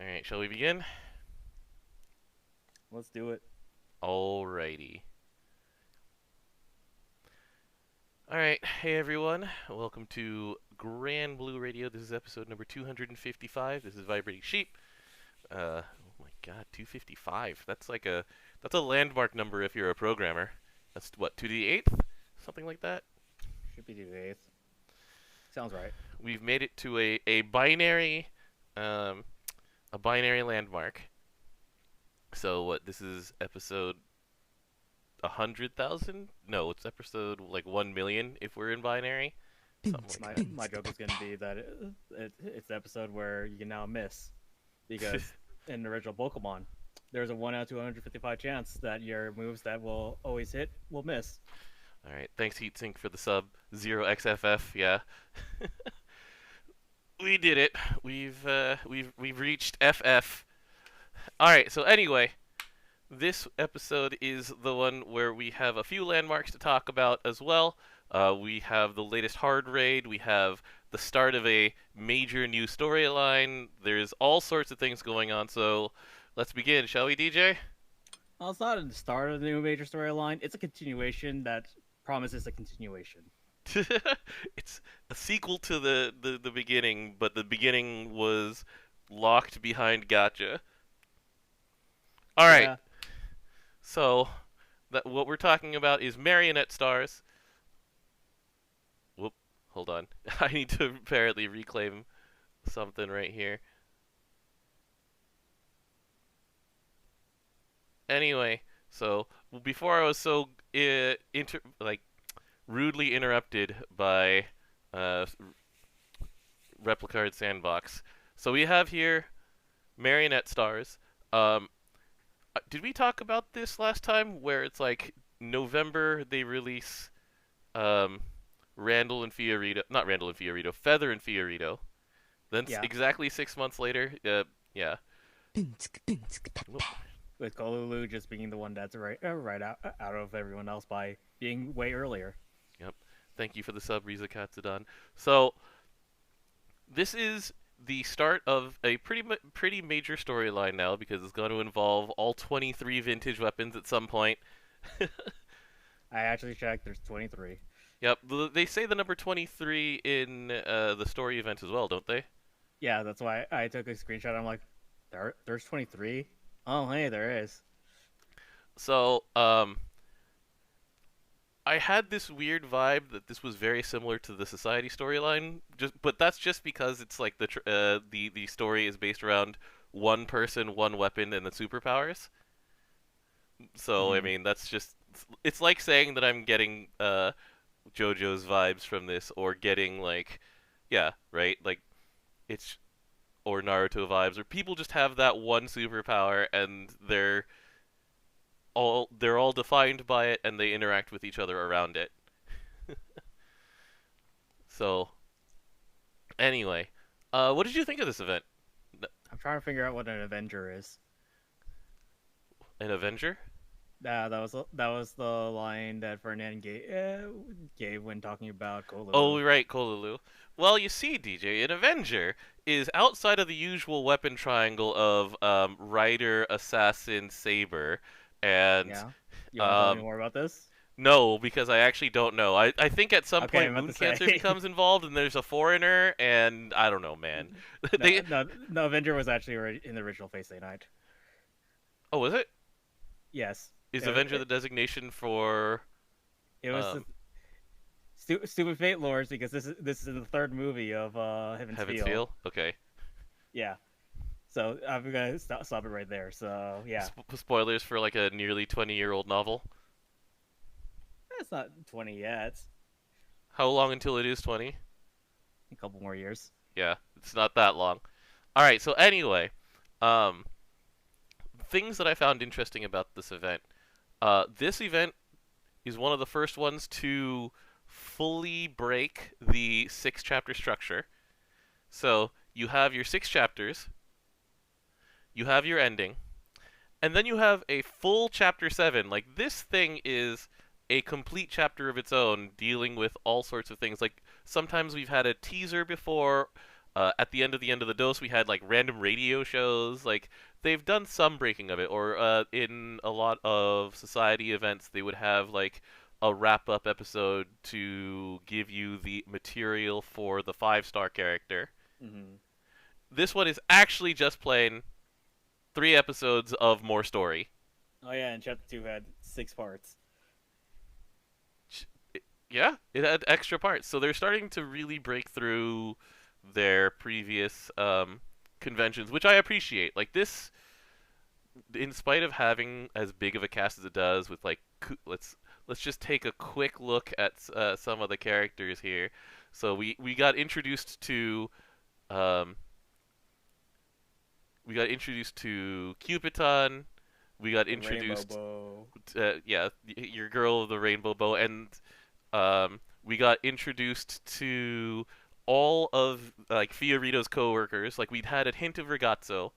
Alright, shall we begin? Let's do it. Alrighty. Alright, hey everyone. Welcome to Granblue Radio. This is episode number 255. This is Vibrating Sheep. Oh my god, 255. That's a landmark number if you're a programmer. That's what, 2 to the 8th? Something like that? Should be the eighth. Sounds right. We've made it to a binary landmark. So what, this is episode 100,000? No, it's episode like 1 million if we're in binary. My joke is going to be that it's the episode where you can now miss. Because in the original Pokemon, there's a 1 out of 255 chance that your moves that will always hit will miss. Alright, thanks Heatsink for the sub. 0xff, yeah. We did it. We've reached FF. Alright, so anyway, this episode is the one where we have a few landmarks to talk about as well. We have the latest hard raid, we have the start of a major new storyline, there's all sorts of things going on, so let's begin, shall we, DJ? Well, it's not the start of the new major storyline, it's a continuation that promises a continuation. It's a sequel to the beginning, but the beginning was locked behind gacha. Alright, Yeah. so what we're talking about is Marionette Stars. Whoop, hold on. I need to apparently reclaim something right here. Anyway, so before I was so rudely interrupted by Replicard Sandbox. So we have here Marionette Stars. Did we talk about this last time? Where it's like November they release Randall and Fiorito, not Randall and Fiorito, Feather and Fiorito. Then Yeah. exactly 6 months later, yeah. With Kolulu just being the one that's right out of everyone else by being way earlier. Yep. Thank you for the sub, Riza Katsudan. So this is the start of a pretty major storyline now because it's going to involve all 23 vintage weapons at some point. I actually checked, there's 23. Yep, they say the number 23 in the story event as well, don't they? Yeah, that's why I took a screenshot. I'm like, there's 23? Oh, hey, there is. So, I had this weird vibe that this was very similar to the Society storyline, but that's just because it's like the story is based around one person, one weapon, and the superpowers. So I mean, it's like saying that I'm getting JoJo's vibes from this, or getting like, yeah, right, like it's or Naruto vibes, or people just have that one superpower and they're all defined by it and they interact with each other around it. So, anyway, what did you think of this event? I'm trying to figure out what an Avenger is. An Avenger? That was the line that Ferdinand gave when talking about Kolulu. Oh, right, Kolulu. Well, you see, DJ, an Avenger is outside of the usual weapon triangle of Rider, Assassin, Saber, and Yeah. You want to tell me more about this? no, because I actually don't know. I think at some Okay, point I'm about Moon to say. Cancer becomes involved, and there's a foreigner, and I don't know, man. No, Avenger was actually in the original Fate Stay Night. Oh, was it? Yes. Is It- Avenger it- the designation for? It was Stupid Fate Lords because this is in the third movie of Heaven's Feel. Okay. Yeah. So I'm gonna stop it right there. So yeah, Spoilers for like a nearly 20-year-old novel. it's not 20 yet. How long until it is 20? A couple more years. Yeah, it's not that long. All right. So anyway, things that I found interesting about this event. This event is one of the first ones to fully break the 6-chapter structure. So you have your 6 chapters, you have your ending, and then you have a full chapter 7. Like, this thing is a complete chapter of its own, dealing with all sorts of things. Like, sometimes we've had a teaser before, At the end of the dose, we had like random radio shows. Like they've done some breaking of it, or in a lot of society events, they would have like a wrap up episode to give you the material for the 5-star character. Hmm. This one is actually just plain 3 episodes of more story. Oh yeah, and chapter 2 had 6 parts. Yeah, it had extra parts, so they're starting to really break through their previous conventions, which I appreciate. Like this, in spite of having as big of a cast as it does, with like let's just take a quick look at some of the characters here. So we got introduced to um, Cupiton. We got The Rainbow introduced, Bow. yeah, your girl of the rainbow bow, and we got introduced to all of like Fiorito's coworkers. Like we'd had a hint of Ragazzo,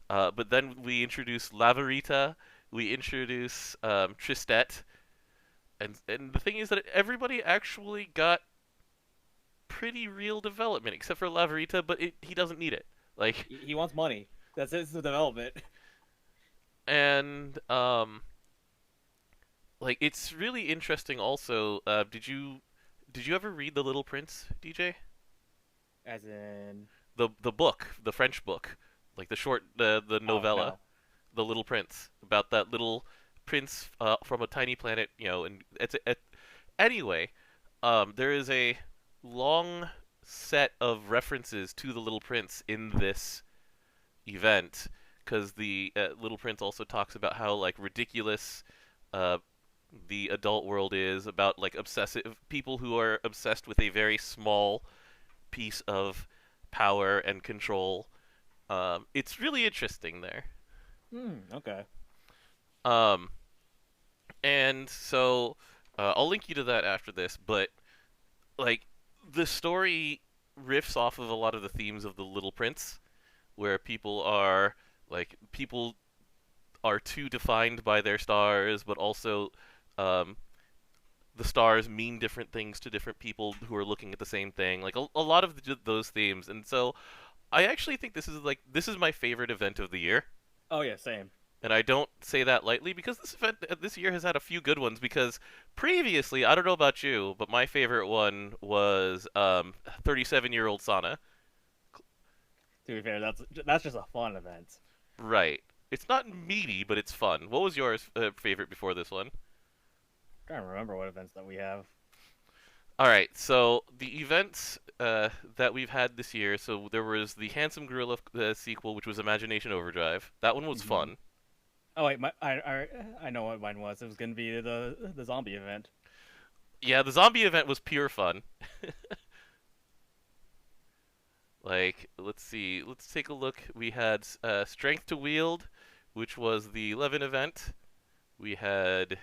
but then we introduced Lavarita. We introduced Tristet, and the thing is that everybody actually got pretty real development, except for Lavarita. But he doesn't need it. Like He wants money. That's his development. and like it's really interesting. Also, did you ever read The Little Prince, DJ? As in, The book, the French book, like the short the oh novella, no. The Little Prince, about that little prince from a tiny planet, and anyway, there is a long set of references to the Little Prince in this event, because the Little Prince also talks about how like ridiculous uh, the adult world is, about like obsessive people who are obsessed with a very small piece of power and control. It's really interesting there. Okay. Um, and so I'll link you to that after this, but like the story riffs off of a lot of the themes of The Little Prince, where people are too defined by their stars, but also um, the stars mean different things to different people who are looking at the same thing. Like a lot of those themes, and so I actually think this is my favorite event of the year. Oh yeah, same. And I don't say that lightly, because this event this year has had a few good ones. Because previously, I don't know about you, but my favorite one was 37-year-old Sana. To be fair, that's just a fun event. Right. It's not meaty, but it's fun. What was your favorite before this one? I'm trying to remember what events that we have. All right. So the events that we've had this year. So there was the Handsome Gorilla sequel, which was Imagination Overdrive. That one was Hmm. fun. Oh wait, I know what mine was. It was gonna be the zombie event. Yeah, the zombie event was pure fun. Like, let's see. Let's take a look. We had Strength to Wield, which was the 11 event. We had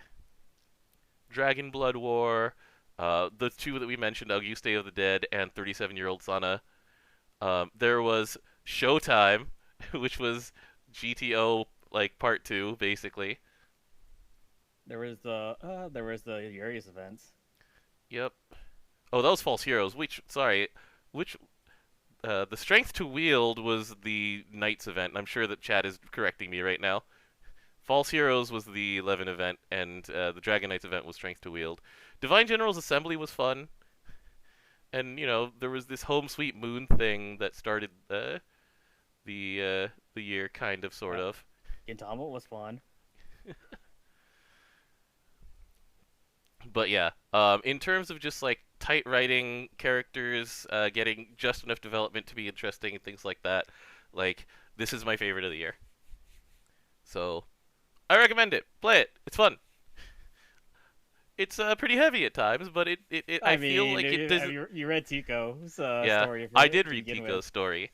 Dragon Blood War, the two that we mentioned, Auguste of the Dead and 37-year-old Sana. There was Showtime, which was GTO like part 2, basically. There was the Uri's events. Yep. Oh, that was False Heroes. Which the Strength to Wield was the Knights event. I'm sure that Chad is correcting me right now. False Heroes was the 11 event, and the Dragon Knights event was Strength to Wield. Divine General's Assembly was fun, and there was this Home Sweet Moon thing that started the year, kind of, sort Uh, of. Gintama was fun. But yeah, in terms of just like tight writing, characters getting just enough development to be interesting and things like that, like this is my favorite of the year. So I recommend it. Play it. It's fun. It's pretty heavy at times, but I I feel mean, like it have doesn't. you read Tico's Yeah, story I to did read begin Tico's with? story.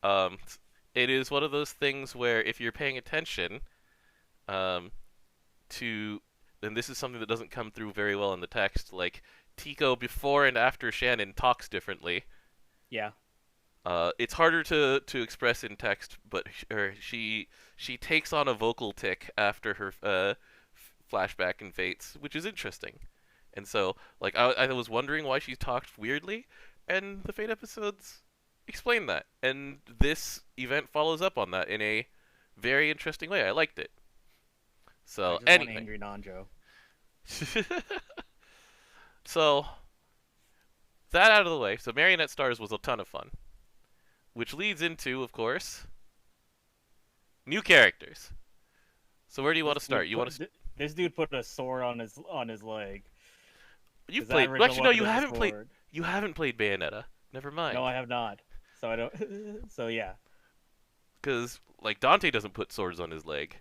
Um, it is one of those things where if you're paying attention, um, to, and this is something that doesn't come through very well in the text, like Tico before and after Shannon talks differently. Yeah. It's harder to express in text, but she takes on a vocal tick after her flashback and fates, which is interesting. And so, like, I was wondering why she talked weirdly, and the Fate episodes Explain that. And this event follows up on that in a very interesting way. I liked it. I So, just want anyway. angry Nanjo. So, that out of the way. So, Marionette Stars was a ton of fun. Which leads into, of course, new characters. So, where do you want to start? This dude put a sword on his leg. You've 'Cause that played. Well, original actually, no, weapon you is a haven't played. sword. You haven't played Bayonetta. Never mind. No, I have not. So I don't. So yeah. Because, like, Dante doesn't put swords on his leg.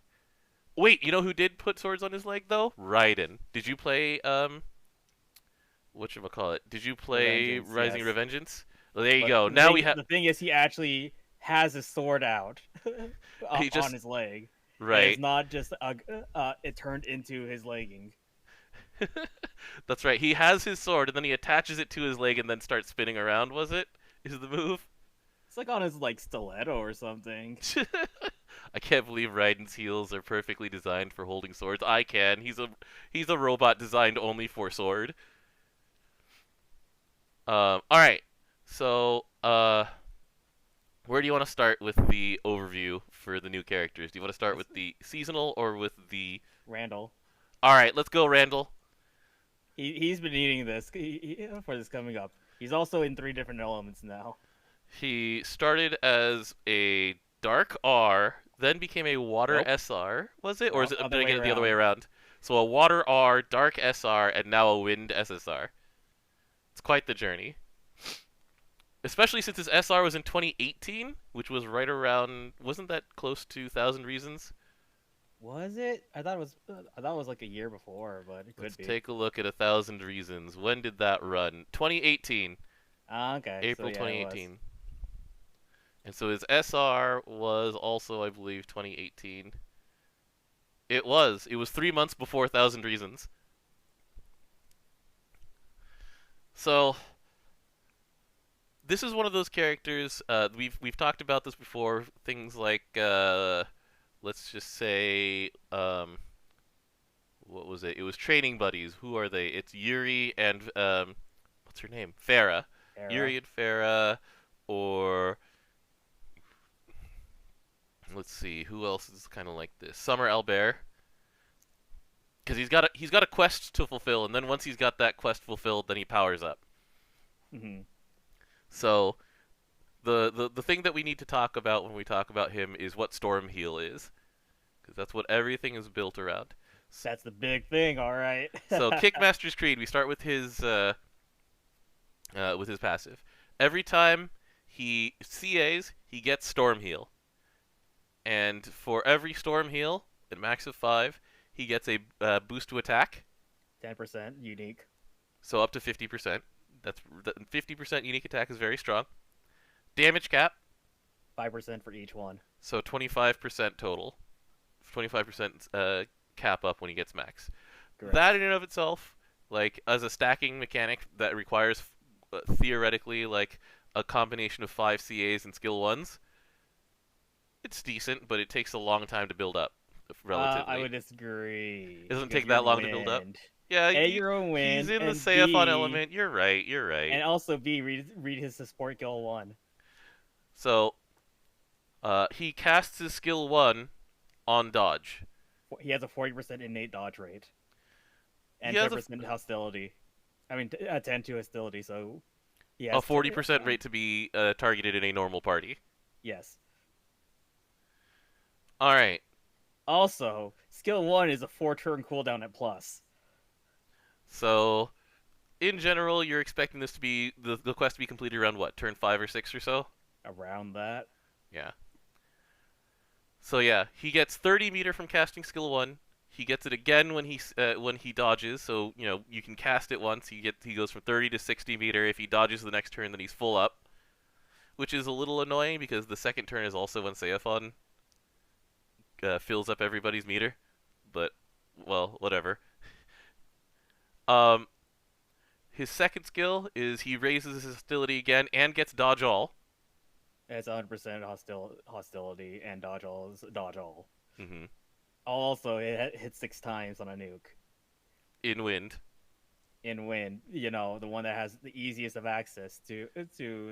Wait, you know who did put swords on his leg, though? Raiden. Did you play, whatchamacallit? Did you play Revengeance, Rising yes. Revengeance? Well, there you But go. Now we have... the thing is, he actually has his sword out He just... on his leg. And Right. it's not just it turned into his legging. That's right. He has his sword, and then he attaches it to his leg and then starts spinning around, was it? Is the move? It's like on his like stiletto or something. I can't believe Raiden's heels are perfectly designed for holding swords. I can. He's a robot designed only for sword. All right. So, where do you want to start with the overview for the new characters? Do you want to start with the seasonal or with the... Randall. All right, let's go, Randall. He's been eating this for this coming up. He's also in 3 different elements now. He started as a Dark R, then became a Water Nope. SR, was it? Or is it, Other did I way get it the other way around. around? So a Water R, Dark SR, and now a Wind SSR. It's quite the journey. Especially since his SR was in 2018, which was right around... Wasn't that close to 1,000 Reasons? Was it? I thought it was like a year before, but it could Let's be. take a look at 1,000 Reasons. When did that run? 2018. Okay. April So, yeah, 2018. And so his SR was also, I believe, 2018. It was. It was 3 months before 1,000 Reasons. So, this is one of those characters, we've talked about this before, things like, let's just say, what was it? It was Training Buddies. Who are they? It's Yuri and, what's her name? Farah. Yuri and Farah, or... Let's see, who else is kind of like this? Summer Albert, because he's got a quest to fulfill, and then once he's got that quest fulfilled, then he powers up. Mm-hmm. So the thing that we need to talk about when we talk about him is what Storm Heal is, because that's what everything is built around. That's the big thing. All right. So Kickmaster's Creed, we start with his passive. Every time he CAs, he gets Storm Heal. And for every Storm Heal, at max of 5, he gets a boost to attack. 10% unique. So up to 50%. 50% unique attack is very strong. Damage cap. 5% for each one. So 25% total. 25% cap up when he gets max. Correct. That in and of itself, like, as a stacking mechanic that requires, theoretically, like, a combination of 5 CAs and skill 1s, it's decent, but it takes a long time to build up, relatively. I would disagree. It doesn't take that long to build up. Yeah, you're a win. He's in the and Seiyaphon B, element. You're right. And also B, read his support skill 1. So, he casts his skill 1 on dodge. He has a 40% innate dodge rate. And He has 10% hostility. I mean, 10 to hostility, so... He a has 40% rate to be targeted in a normal party. Yes. Alright. Also, skill 1 is a 4-turn cooldown at plus. So, in general, you're expecting this to be the quest to be completed around what, turn 5 or 6 or so? Around that. Yeah. So yeah, he gets 30 meter from casting skill 1. He gets it again when he dodges. So you know you can cast it once. He goes from 30 to 60 meter. If he dodges the next turn, then he's full up, which is a little annoying because the second turn is also when Seiyaphon fills up everybody's meter. But well, whatever. His second skill is he raises his hostility again and gets dodge all. It's 100% hostility, and dodge all is dodge all. Mm-hmm. Also, it hits 6 times on a nuke. In wind. In wind, you know, the one that has the easiest of access to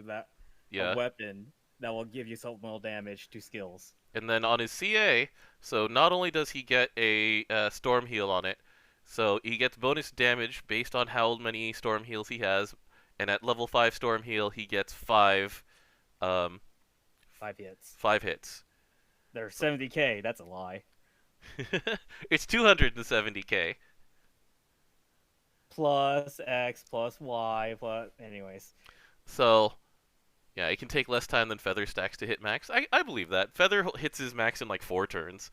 that a Yeah. weapon that will give you supplemental damage to skills. And then on his CA, so not only does he get a storm heal on it, so he gets bonus damage based on how many storm heals he has, and at level 5 storm heal he gets 5 um 5 hits. 5 hits. They're 70k. That's a lie. It's 270k. Plus X plus Y plus. Anyways, So yeah, it can take less time than Feather stacks to hit max. I believe that. Feather hits his max in like 4 turns.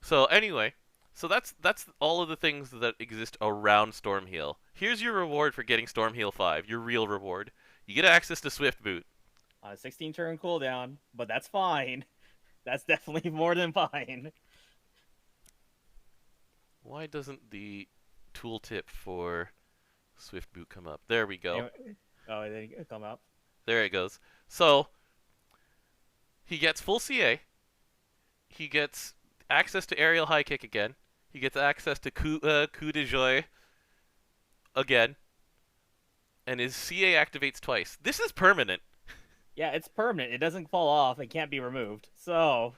So anyway, so that's all of the things that exist around Stormheal. Here's your reward for getting Stormheal 5, your real reward. You get access to Swift Boot. on a 16 turn cooldown, but that's fine. That's definitely more than fine. Why doesn't the tooltip for Swift Boot come up? There we go. Anyway, oh, it didn't come up. There it goes. So, he gets full CA. He gets access to Aerial High Kick again. He gets access to Coup de Joie again. And his CA activates twice. This is permanent. Yeah, it's permanent. It doesn't fall off. It can't be removed. So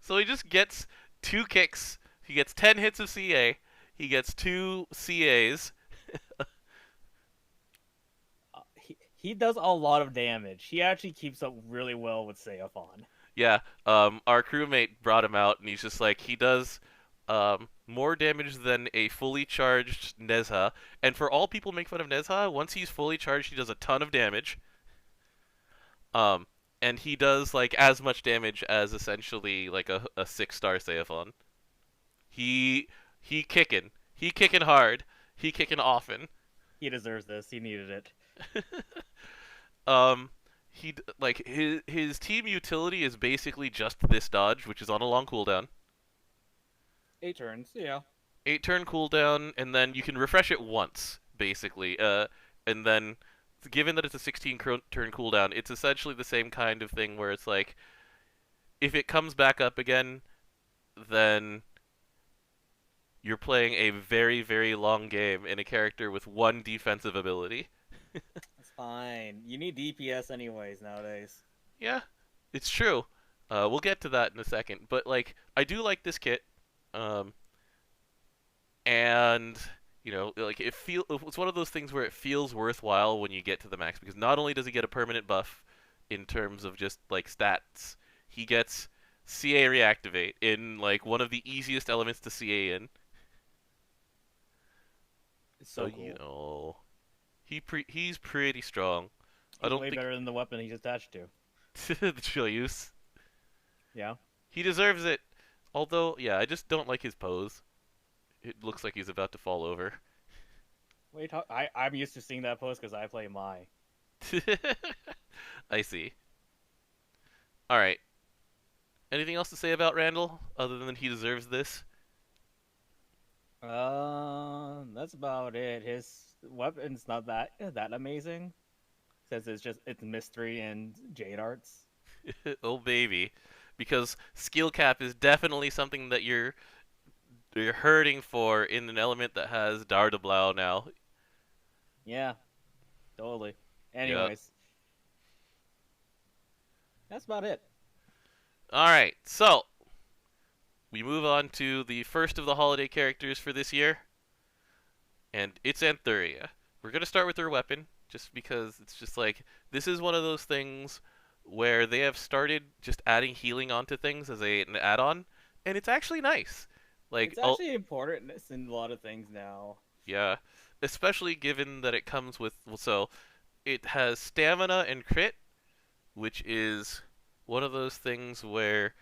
he just gets 2 kicks. He gets 10 hits of CA. He gets 2 CAs. he does a lot of damage. He actually keeps up really well with Seophon. Yeah, our crewmate brought him out, and he's just like, he does more damage than a fully charged Nezha. And for all people make fun of Nezha, once he's fully charged, he does a ton of damage. And he does like as much damage as essentially like a 6-star Seophon. He kicking. He kicking hard. He kicking often. He deserves this. He needed it. He like his team utility is basically just this dodge, which is on a long cooldown. 8 turns, yeah. 8-turn cooldown, and then you can refresh it once, basically. And then, given that it's a 16-turn cooldown, it's essentially the same kind of thing where it's like, if it comes back up again, then you're playing a very, very long game in a character with 1 defensive ability. It's fine. You need DPS anyways nowadays. Yeah, it's true. We'll get to that in a second. But, like, I do like this kit. And, you know, like, it's one of those things where it feels worthwhile when you get to the max. Because not only does he get a permanent buff in terms of just, like, stats, he gets CA Reactivate in, like, one of the easiest elements to CA in. It's so cool. You know, he's pretty strong. He's way better than the weapon he's attached to. The Choyus. Yeah. He deserves it. Although, yeah, I just don't like his pose. It looks like he's about to fall over. Wait, I'm used to seeing that pose because I play Mai. I see. Alright. Anything else to say about Randall, other than he deserves this? That's about it. His weapon's not that amazing. Says it's mystery and jade arts. Oh baby. Because skill cap is definitely something that you're hurting for in an element that has Dardablau now. Yeah. Totally. Anyways. That's about it. Alright, so we move on to the first of the holiday characters for this year. And it's Anthuria. We're going to start with her weapon, just because it's just like, this is one of those things where they have started just adding healing onto things as an add-on, and it's actually nice. Like, it's actually important in a lot of things now. Yeah, especially given that it comes with, so it has stamina and crit, which is one of those things where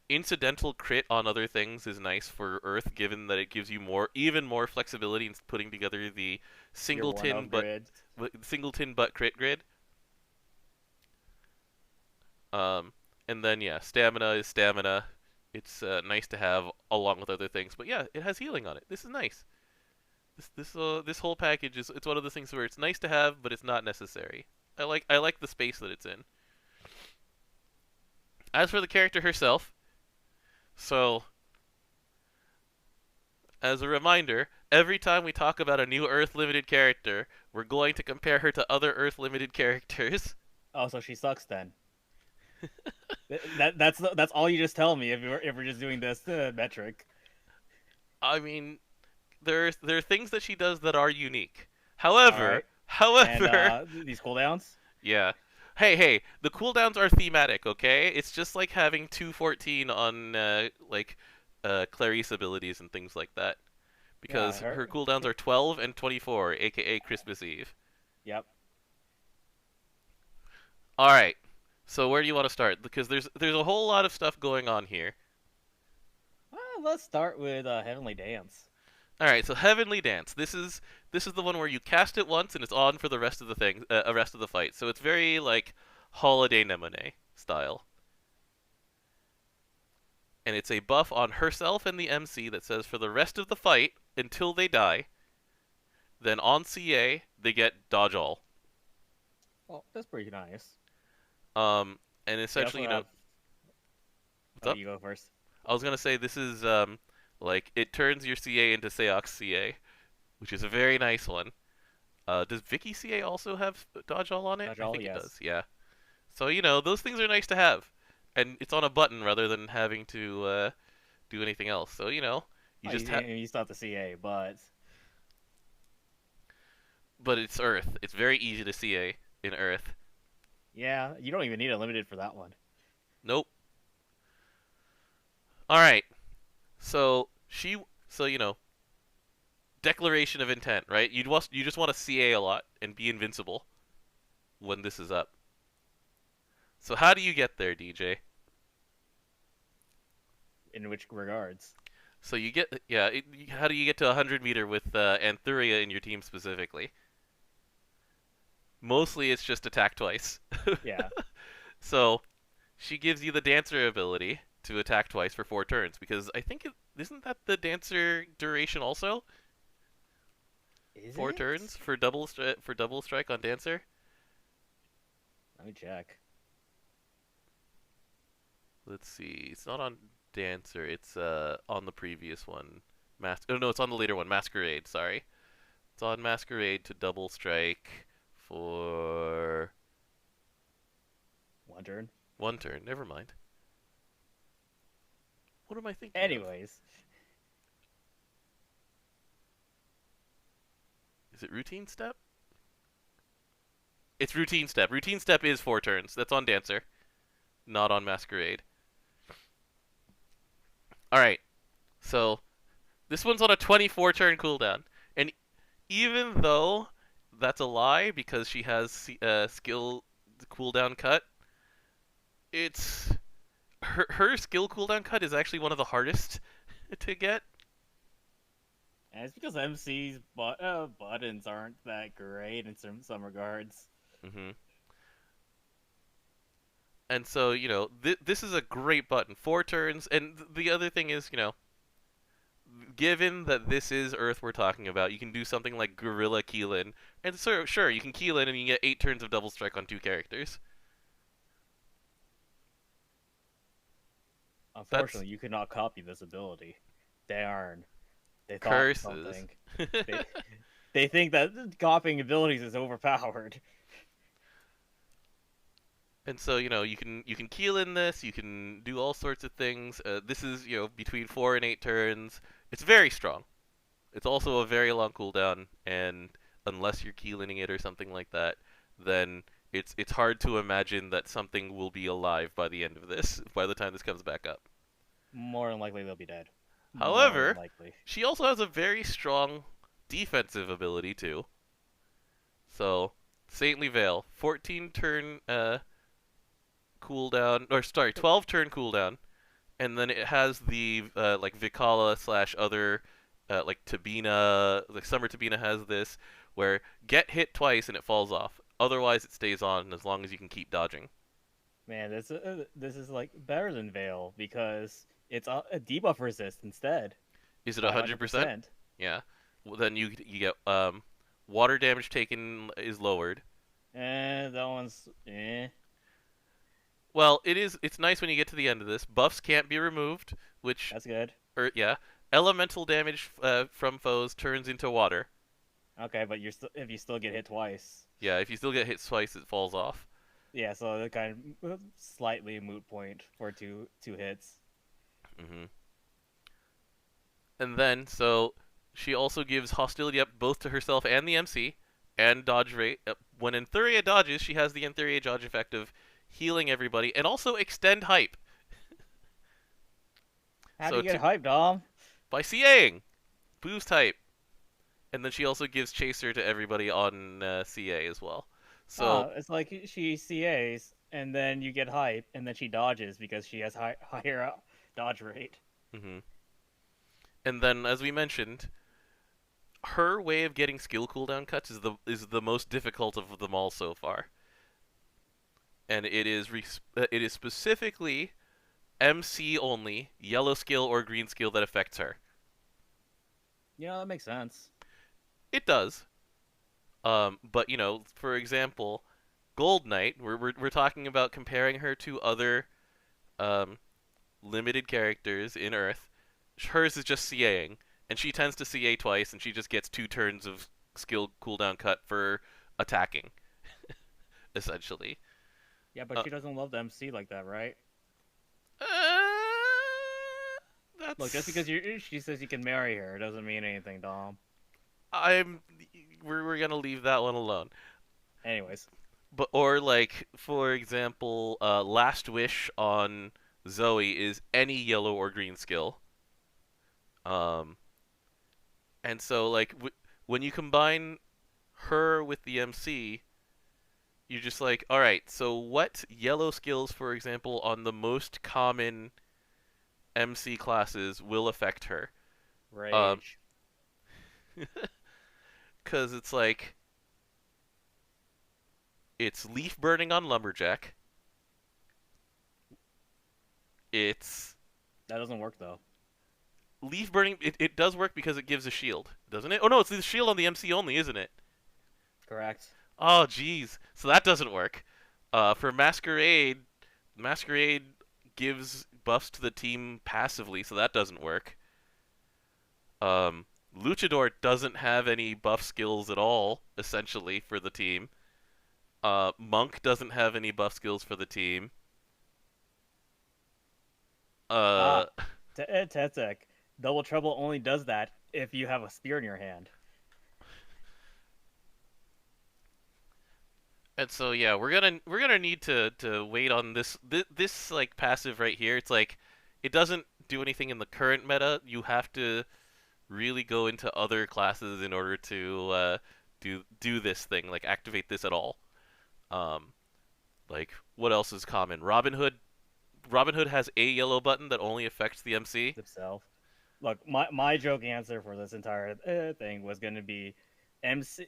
incidental crit on other things is nice for Earth, given that it gives you even more flexibility in putting together the singleton but crit grid. And then yeah, stamina is stamina. It's nice to have along with other things, but yeah, it has healing on it. This is nice. This whole package it's one of the things where it's nice to have, but it's not necessary. I like the space that it's in. As for the character herself, so as a reminder, every time we talk about a new Earth Limited character, we're going to compare her to other Earth Limited characters. Oh, so she sucks then. That's all you just tell me if we're just doing this metric. I mean, there are things that she does that are unique. All right. And However, these cooldowns. yeah. Hey, the cooldowns are thematic, okay? It's just like having 214 on Clarice abilities and things like that. Yeah. Because her cooldowns are 12 and 24, aka Christmas Eve. Yep. All right. So where do you want to start? Because there's a whole lot of stuff going on here. Well, let's start with Heavenly Dance. All right. So Heavenly Dance. This is the one where you cast it once and it's on for the rest of the rest of the fight. So it's very like Holiday Nemone style. And it's a buff on herself and the MC that says for the rest of the fight until they die. Then on CA they get dodge all. Well, that's pretty nice. And essentially, Have... what's up? You go first. I was gonna say this is like it turns your CA into Seox CA, which is a very nice one. Does Vicky CA also have dodge all on it? Dodge all, I think yes. it does. Yeah. So those things are nice to have, and it's on a button rather than having to do anything else. So you just have. You still have the CA, but But it's Earth. It's very easy to CA in Earth. yeah, you don't even need a limited for that one. Nope. All right. So declaration of intent, right? You just want to CA a lot and be invincible when this is up. So how do you get there, DJ? In which regards? So you get how do you get to 100-meter with Anthuria in your team specifically? Mostly it's just attack twice. Yeah. So she gives you the Dancer ability to attack twice for 4 turns because I think isn't that the Dancer duration also? Is 4 it? turns for double strike on Dancer. Let me check. Let's see. It's not on Dancer. It's on the previous one. Oh no, it's on the later one. Masquerade. Sorry, it's on Masquerade to double strike for 1 turn. 1 turn. Never mind. What am I thinking? Anyways. Is it routine step? It's routine step. Routine step is 4 turns. That's on Dancer, not on Masquerade. Alright, so this one's on a 24 turn cooldown. And even though that's a lie because she has skill cooldown cut, it's her skill cooldown cut is actually one of the hardest to get. And it's because MC's buttons aren't that great in some regards. Mm-hmm. And so, this is a great button. 4 turns, and the other thing is, given that this is Earth we're talking about, you can do something like Gorilla Keylin. And so, sure, you can Keylin and you can get 8 turns of double strike on 2 characters. Unfortunately, you could not copy this ability. Darn. They thought Curses. something. They think that copying abilities is overpowered. And so, you can keel in this, you can do all sorts of things. This is, between 4 and 8 turns. It's very strong. It's also a very long cooldown, and unless you're keeling it or something like that, then it's hard to imagine that something will be alive by the end of this, by the time this comes back up. More than likely they'll be dead. However, she also has a very strong defensive ability too. So, Saintly Veil, 14 turn cooldown, 12 turn cooldown, and then it has the like Vikala / other like Tabina, like Summer Tabina has this, where get hit twice and it falls off. Otherwise, it stays on as long as you can keep dodging. Man, this is like better than Veil because it's a debuff resist instead. Is it 100%? Yeah. Well, then you get water damage taken is lowered. That one's Well, it's nice when you get to the end of this. Buffs can't be removed, which that's good. Yeah. Elemental damage from foes turns into water. Okay, but if you still get hit twice. Yeah, if you still get hit twice, it falls off. Yeah, so the kind of slightly moot point for two hits. Hmm. And then, so she also gives hostility up both to herself and the MC, and dodge rate. When Anthuria dodges, she has the Anthuria dodge effect of healing everybody, and also extend hype. How do So you get hyped, Dom? by CAing, boost hype, and then she also gives chaser to everybody on CA as well. So It's like she CAs, and then you get hype, and then she dodges because she has higher dodge rate. hmm and then, as we mentioned, her way of getting skill cooldown cuts is the most difficult of them all so far, and it is specifically MC only, yellow skill or green skill that affects her. Yeah, that makes sense. It does, but for example, Gold Knight, we're talking about comparing her to other um, limited characters in Earth. Hers is just CAing, and she tends to CA twice, and she just gets 2 turns of skill cooldown cut for attacking, essentially. Yeah, but Uh, she doesn't love the MC like that, right? uh, Look, just that's because she says you can marry her doesn't mean anything, Dom. I'm we're gonna leave that one alone. Anyways, But or like for example, Last Wish on Zoe is any yellow or green skill. Um, and so like when you combine her with the MC, you're just like, all right. So what yellow skills, for example, on the most common MC classes will affect her? Um, rage. because it's like it's leaf burning on lumberjack. It's That doesn't work though. leaf burning. It does work because it gives a shield, doesn't it? Oh no, it's the shield on the MC only, isn't it? Correct. Oh jeez, so that doesn't work. For Masquerade, Masquerade gives buffs to the team passively, so that doesn't work. Luchador doesn't have any buff skills at all, essentially, for the team. Monk doesn't have any buff skills for the team. Uh, Ah, Tetek. Double Trouble only does that if you have a spear in your hand. and so yeah, we're gonna need to wait on this like passive right here. It's like it doesn't do anything in the current meta. You have to really go into other classes in order to do this thing, like activate this at all. Um, like what else is common? Robin Hood has a yellow button that only affects the MC. Himself. Look, my joke answer for this entire thing was going to be MC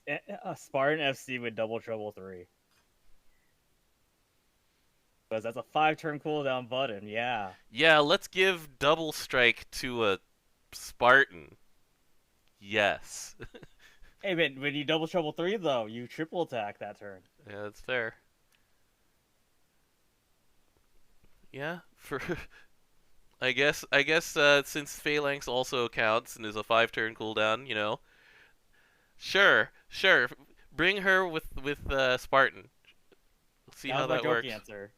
Spartan FC with Double Trouble 3. Because that's a 5-turn cooldown button, yeah. Yeah, let's give double strike to a Spartan. Yes. Hey, man, when you Double Trouble 3, though, you triple attack that turn. Yeah, that's fair. Yeah, for I guess since Phalanx also counts and is a 5 turn cooldown, sure. Bring her with Spartan. See That how was my that joke works. answer.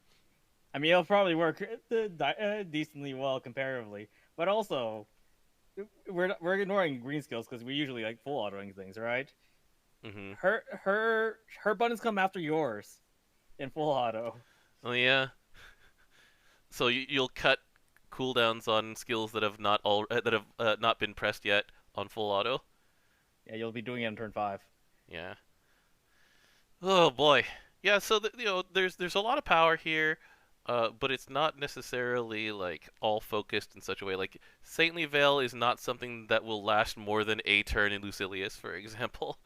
I mean, it'll probably work decently well comparatively, but also, we're ignoring green skills because we usually like full autoing things, right? Mm-hmm. Her buttons come after yours in full auto. Oh yeah. So you'll cut cooldowns on skills that have not been pressed yet on full auto. Yeah, you'll be doing it in turn 5. Yeah. Oh boy. Yeah. So there's a lot of power here, but it's not necessarily like all focused in such a way. Like Saintly Veil is not something that will last more than a turn in Lucilius, for example.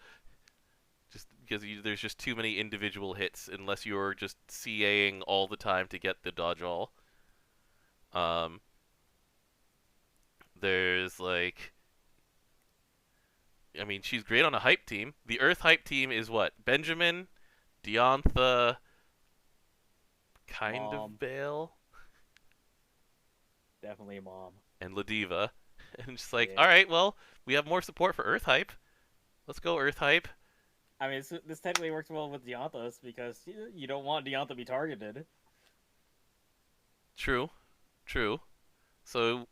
Just because there's just too many individual hits unless you're just CAing all the time to get the dodge all. Um, there's like, I mean, she's great on a hype team. The Earth hype team is what? Benjamin, Diantha, kind of Mom, Vale, definitely mom. and Ladiva. And just like, all Yeah. right, well, we have more support for Earth hype. Let's go Earth hype. I mean, this technically works well with Deonthos because you don't want Deonth to be targeted. True, true. So,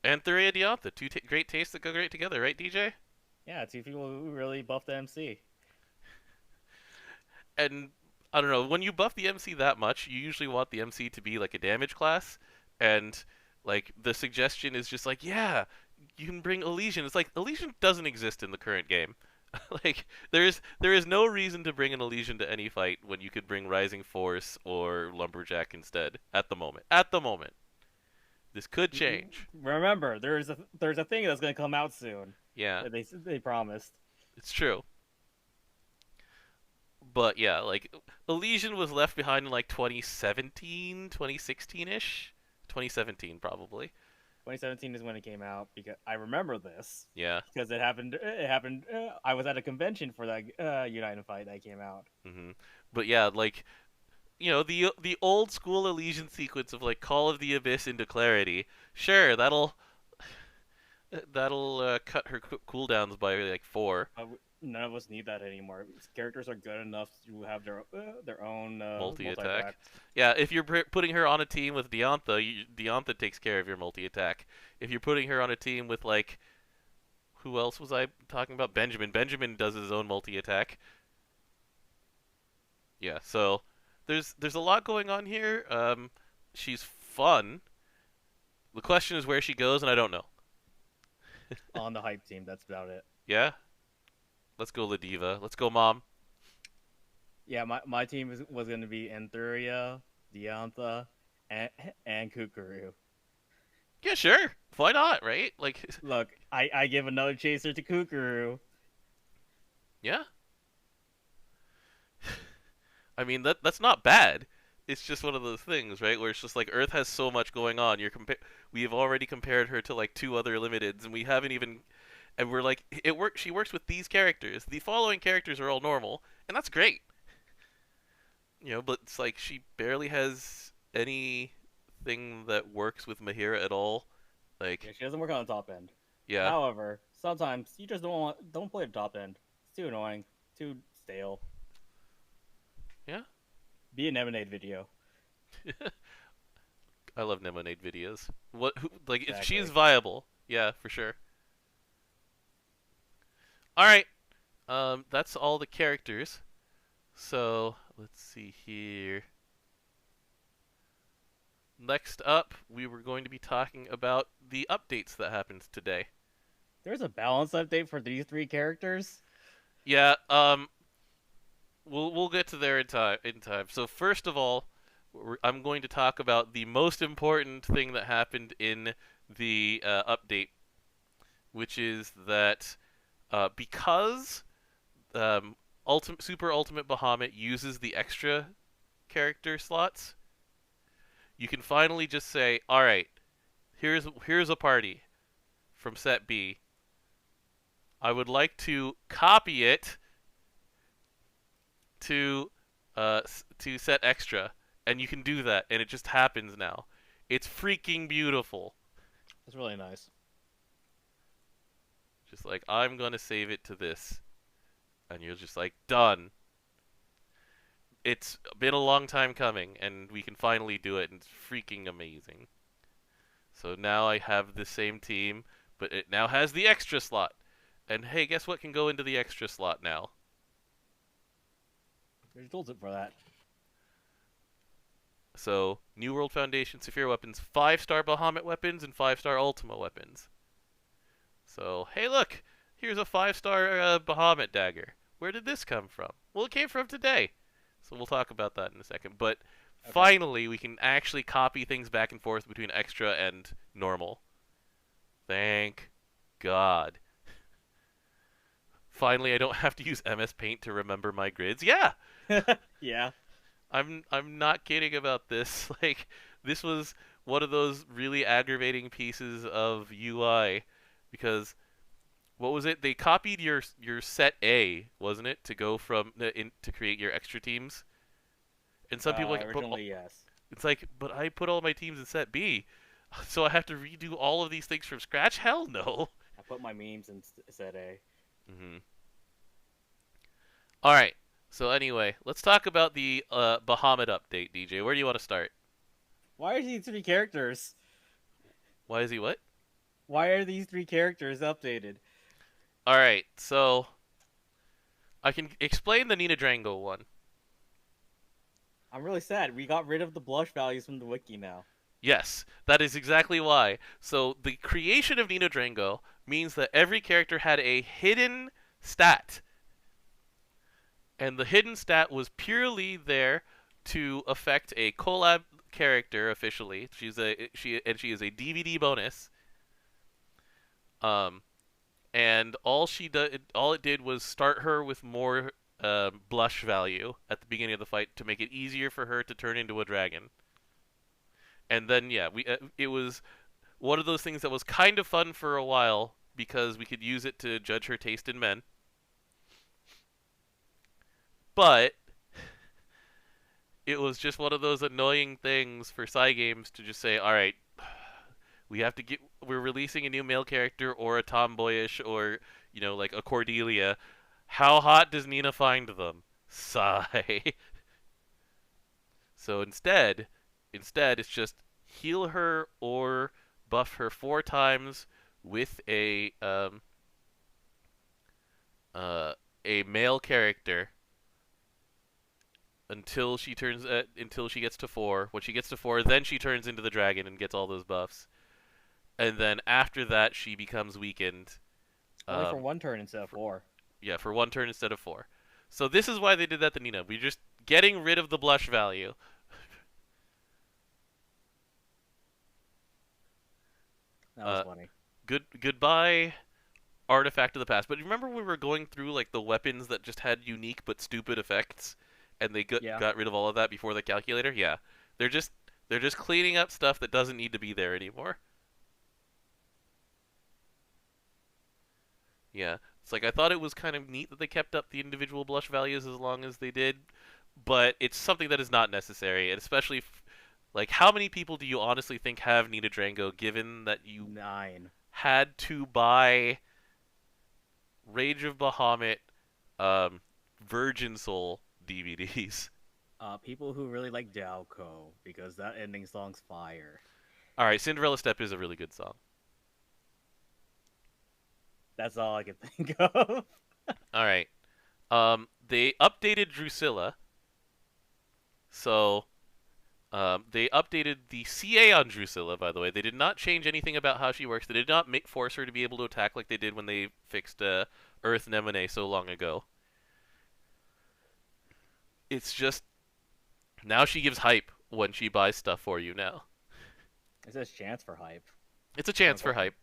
Anthuria Diantha, two great tastes that go great together, right, DJ? Yeah, two people who really buff the MC. And I don't know, when you buff the MC that much, you usually want the MC to be like a damage class, and like the suggestion is just like, yeah, you can bring Elysian. It's like Elysian doesn't exist in the current game. Like there is no reason to bring an Elysian to any fight when you could bring Rising Force or Lumberjack instead at the moment. At the moment. This could change. Remember, there's a thing that's gonna come out soon. Yeah, That they promised. it's true. But yeah, like Elysian was left behind in like 2017, 2016-ish, 2017 probably. 2017 is when it came out because I remember this Yeah. because it happened. It happened. I was at a convention for that United fight that came out. But yeah, like the old school Elysian sequence of like Call of the Abyss into Clarity. Sure, that'll cut her cooldowns by like 4. None of us need that anymore. These characters are good enough to have their own Multi multi attack. attack. Yeah, if you're putting her on a team with Diantha, Diantha takes care of your multi attack. If you're putting her on a team with like who else was I talking about? Benjamin. Benjamin does his own multi attack. Yeah, so there's a lot going on here. She's fun. The question is where she goes, and I don't know. On the hype team. That's about it. Yeah, let's go Ladiva. Let's go, Mom. Yeah, my team was going to be Anthuria, Diantha, and Kukuru. Yeah, sure. Why not, right? Like, Look, I give another chaser to Kukuru. yeah. I mean that's not bad. It's just one of those things, right? Where it's just like Earth has so much going on. We have already compared her to like 2 other limiteds, and we haven't even. And we're like, it works. She works with these characters. The following characters are all normal, and that's great. But it's like she barely has anything that works with Mahira at all. Like, Yeah, she doesn't work on the top end. yeah, However, sometimes you just don't play the top end. It's too annoying, too stale. yeah. Be an Emanate video. I love Nemonade videos. Like, if Exactly. she's viable, yeah, for sure. All right, that's all the characters. So let's see here. Next up, we were going to be talking about the updates that happened today. There's a balance update for these 3 characters. Yeah, we'll get to there in time. So first of all, I'm going to talk about the most important thing that happened in the update, which is that because Super Ultimate Bahamut uses the extra character slots, you can finally just say, all right, here's a party from set B. I would like to copy it to set extra, and you can do that, and it just happens now. It's freaking beautiful. It's really nice. Just like, I'm gonna save it to this, and you're just like, done. It's been a long time coming, and we can finally do it, and it's freaking amazing. So now I have the same team, but it now has the extra slot. And hey, guess what can go into the extra slot now? There's tools for that. So, New World Foundation Saphir weapons, 5-star Bahamut weapons, and 5-star Ultima weapons. So, hey look, here's a 5-star Bahamut dagger. Where did this come from? Well, it came from today. So we'll talk about that in a second. But Okay. finally, we can actually copy things back and forth between extra and normal. Thank God. Finally, I don't have to use MS Paint to remember my grids. Yeah, Yeah. I'm not kidding about this. Like, this was one of those really aggravating pieces of UI because what was it? They copied your set A, wasn't it, to go from to create your extra teams. And some people like Originally, yes. it's like, but I put all my teams in set B. So I have to redo all of these things from scratch? Hell no. I put my memes in set A. Hmm. All right. So anyway, let's talk about the Bahamut update, DJ. Where do you want to start? Why are these three characters? Why is he what? Why are these three characters updated? All right. So I can explain the Nina Drango one. I'm really sad. We got rid of the blush values from the wiki now. Yes, that is exactly why. So the creation of Nina Drango means that every character had a hidden stat, and the hidden stat was purely there to affect a collab character officially. She is a DVD bonus. Um, and all it did was start her with more blush value at the beginning of the fight to make it easier for her to turn into a dragon. And then yeah, we it was one of those things that was kind of fun for a while because we could use it to judge her taste in men. But it was just one of those annoying things for Cygames to just say, all right, we're releasing a new male character or a tomboyish or, like a Cordelia. How hot does Nina find them? Sigh. So instead it's just heal her or buff her 4 times with a male character until she gets to 4. When she gets to 4, then she turns into the dragon and gets all those buffs. And then after that, she becomes weakened. Only for one turn instead of 4. Yeah, for 1 turn instead of 4. So this is why they did that to Nina. We're just getting rid of the blush value. That was funny. Goodbye, artifact of the past. But remember when we were going through like the weapons that just had unique but stupid effects, and they got rid of all of that before the calculator? Yeah, they're just cleaning up stuff that doesn't need to be there anymore. Yeah, it's like I thought it was kind of neat that they kept up the individual blush values as long as they did, but it's something that is not necessary, and especially like how many people do you honestly think have Nina Drango, given that you 9 had to buy Rage of Bahamut, Virgin Soul DVDs. People who really like Dalco because that ending song's fire. All right, Cinderella Step is a really good song. That's all I can think of. All right, they updated Drusilla, so they updated the CA on Drusilla. By the way, they did not change anything about how she works. They did not force her to be able to attack like they did when they fixed Earth Nemone so long ago. It's just now she gives hype when she buys stuff for you now. It says chance for hype. It's a chance for hype.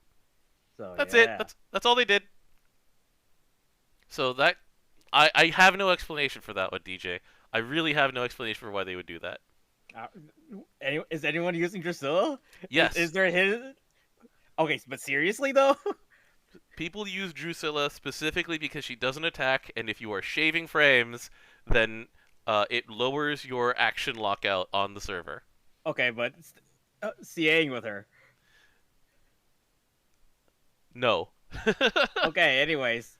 So That's yeah. it. That's all they did. So that I have no explanation for that one, DJ. I really have no explanation for why they would do that. Is anyone using Drusilla? Yes. Is there hidden? Okay, but seriously though? People use Drusilla specifically because she doesn't attack, and if you are shaving frames, then it lowers your action lockout on the server. Okay, but CAing with her. No. Okay, anyways.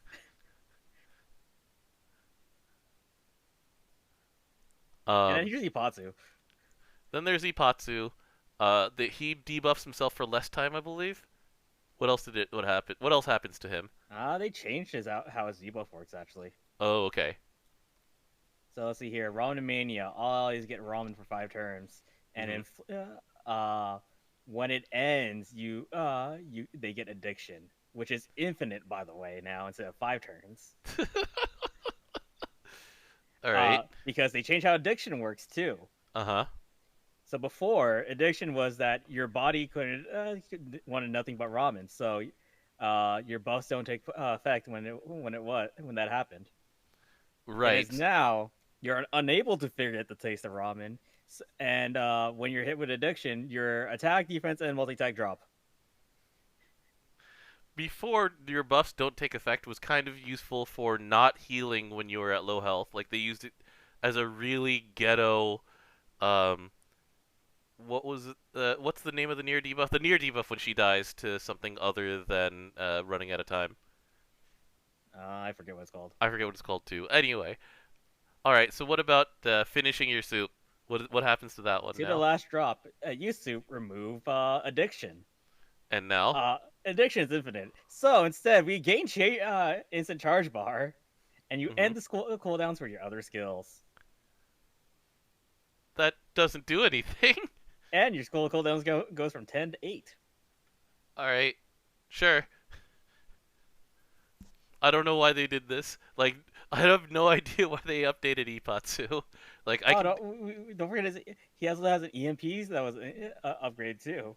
And then here's Ipatsu. Then there's Ipatsu. He debuffs himself for less time, I believe. What else happened? What else happens to him? They changed how his debuff works actually. Oh, okay. So let's see here. Ramen Mania. All allies get ramen for 5 turns, and when it ends, they get addiction, which is infinite, by the way, now instead of 5 turns. All right. Because they changed how addiction works too. Uh-huh. So before, addiction was that your body wanted nothing but ramen. So your buffs don't take effect when that happened. Right. And now you're unable to figure out the taste of ramen, and when you're hit with addiction, your attack, defense, and multi-attack drop. Before, your buffs don't take effect was kind of useful for not healing when you were at low health. Like, they used it as a really ghetto what was it, what's the name of the near debuff? The near debuff when she dies to something other than running out of time. I forget what it's called. I forget what it's called too. Anyway, all right. So what about finishing your soup? What happens to that one See the now? last drop. It used to remove addiction. And now Addiction is infinite. So instead, we gain instant charge bar, and you hmm end the cooldowns for your other skills. that doesn't do anything. And your cooldowns goes from 10 to 8. All right, sure. I don't know why they did this. Like, I have no idea why they updated Ipatsu. Like, I Oh, can. don't forget, he also has an EMP that was upgraded too.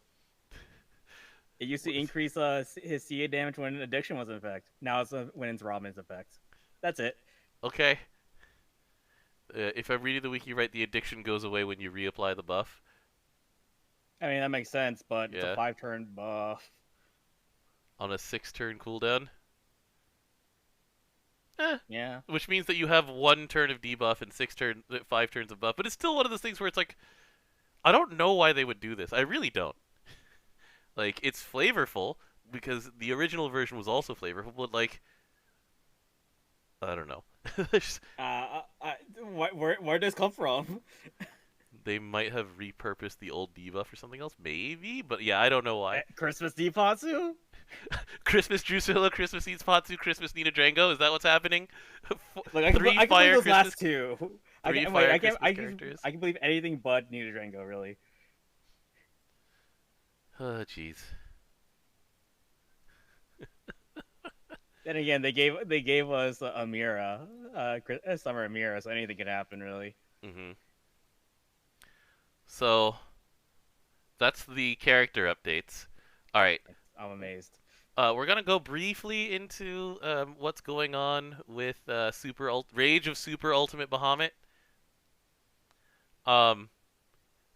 It used to increase his CA damage when addiction was in effect. Now it's when it's Robin's effect. That's it. Okay. If I'm reading the wiki right, the addiction goes away when you reapply the buff. I mean, that makes sense, but it's a Yeah. 5-turn buff. On a 6-turn cooldown. Eh. Yeah. Which means that you have 1 turn of debuff and 5 turns of buff. But it's still one of those things where it's like, I don't know why they would do this. I really don't. Like, it's flavorful because the original version was also flavorful, but like, I don't know. Where does this come from? They might have repurposed the old debuff or something else, maybe. But yeah, I don't know why. Christmas Deepatsu? Christmas Drusilla, Christmas Eats Patsu, Christmas Nina Drango. Is that what's happening? Like I can believe those Christmas, last two. three Wait, Fire Christmas characters. I can believe anything but Nina Drango, really. Oh, jeez. Then again, they gave us Amira, Summer Amira, so anything can happen, really. Mm-hmm. So that's the character updates. All right. I'm amazed. We're gonna go briefly into what's going on with Rage of Super Ultimate Bahamut. Um,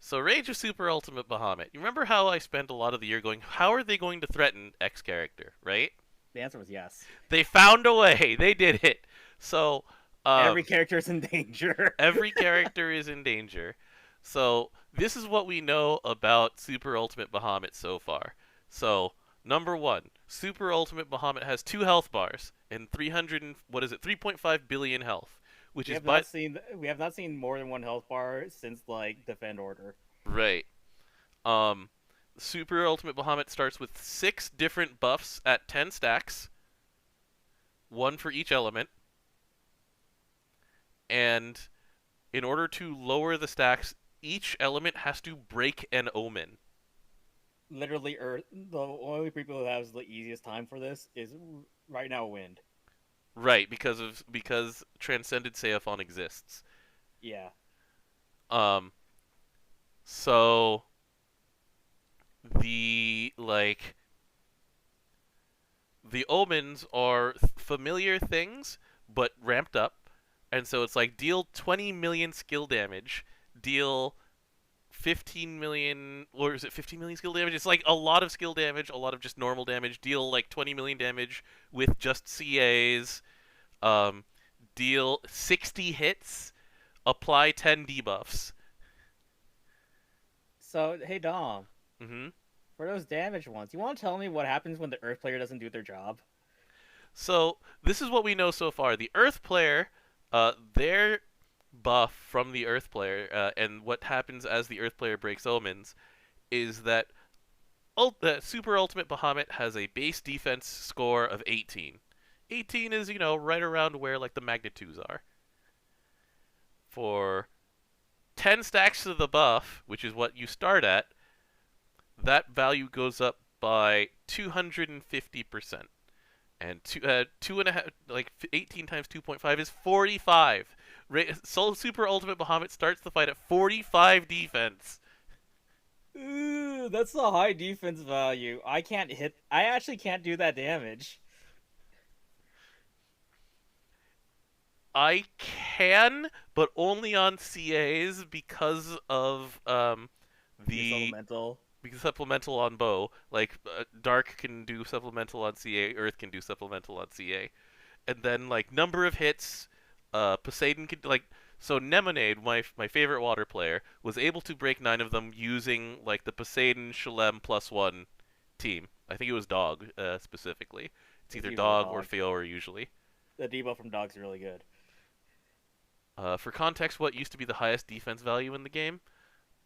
so Rage of Super Ultimate Bahamut. You remember how I spent a lot of the year going, how are they going to threaten X character, right? The answer was yes. They found a way. They did it. So every character is in danger. every character is in danger. So this is what we know about Super Ultimate Bahamut so far. So number 1, Super Ultimate Bahamut has 2 health bars and 3.5 billion health, which is we have not seen more than 1 health bar since like Defend Order. right. Um, Super Ultimate Bahamut starts with 6 different buffs at 10 stacks, 1 for each element, and in order to lower the stacks, each element has to break an omen. Literally, Earth. The only people who have the easiest time for this is right now Wind. Right, because Transcended Seaphon exists. Yeah. So the omens are familiar things but ramped up, and so it's like deal 20 million skill damage, deal 15 million, or is it 15 million skill damage? It's like a lot of skill damage, a lot of just normal damage, deal like 20 million damage with just CAs, um, deal 60 hits, apply 10 debuffs. So, hey Dom, Mm-hmm. for those damaged ones, you want to tell me what happens when the Earth player doesn't do their job? So this is what we know so far. The Earth player, their buff from the Earth player, and what happens as the Earth player breaks omens, is that Super Ultimate Bahamut has a base defense score of 18. 18 is, right around where like the Magnitudes are. For 10 stacks of the buff, which is what you start at, that value goes up by 250%. And two and a half, like 18 times 2.5 is 45. Super Ultimate Bahamut starts the fight at 45 defense. Ooh, that's a high defense value. I actually can't do that damage. I can, but only on CAs because of the Supplemental. because supplemental on bow. Like Dark can do supplemental on CA, Earth can do supplemental on CA, and then like number of hits, Poseidon can like So Nemonade, my favorite water player, was able to break 9 of them using like the Poseidon Shalem +1 team. I think it was Dog specifically. It's It's either usually Dog or dog. Fiora usually. The debuff from dog's really good. For context, what used to be the highest defense value in the game?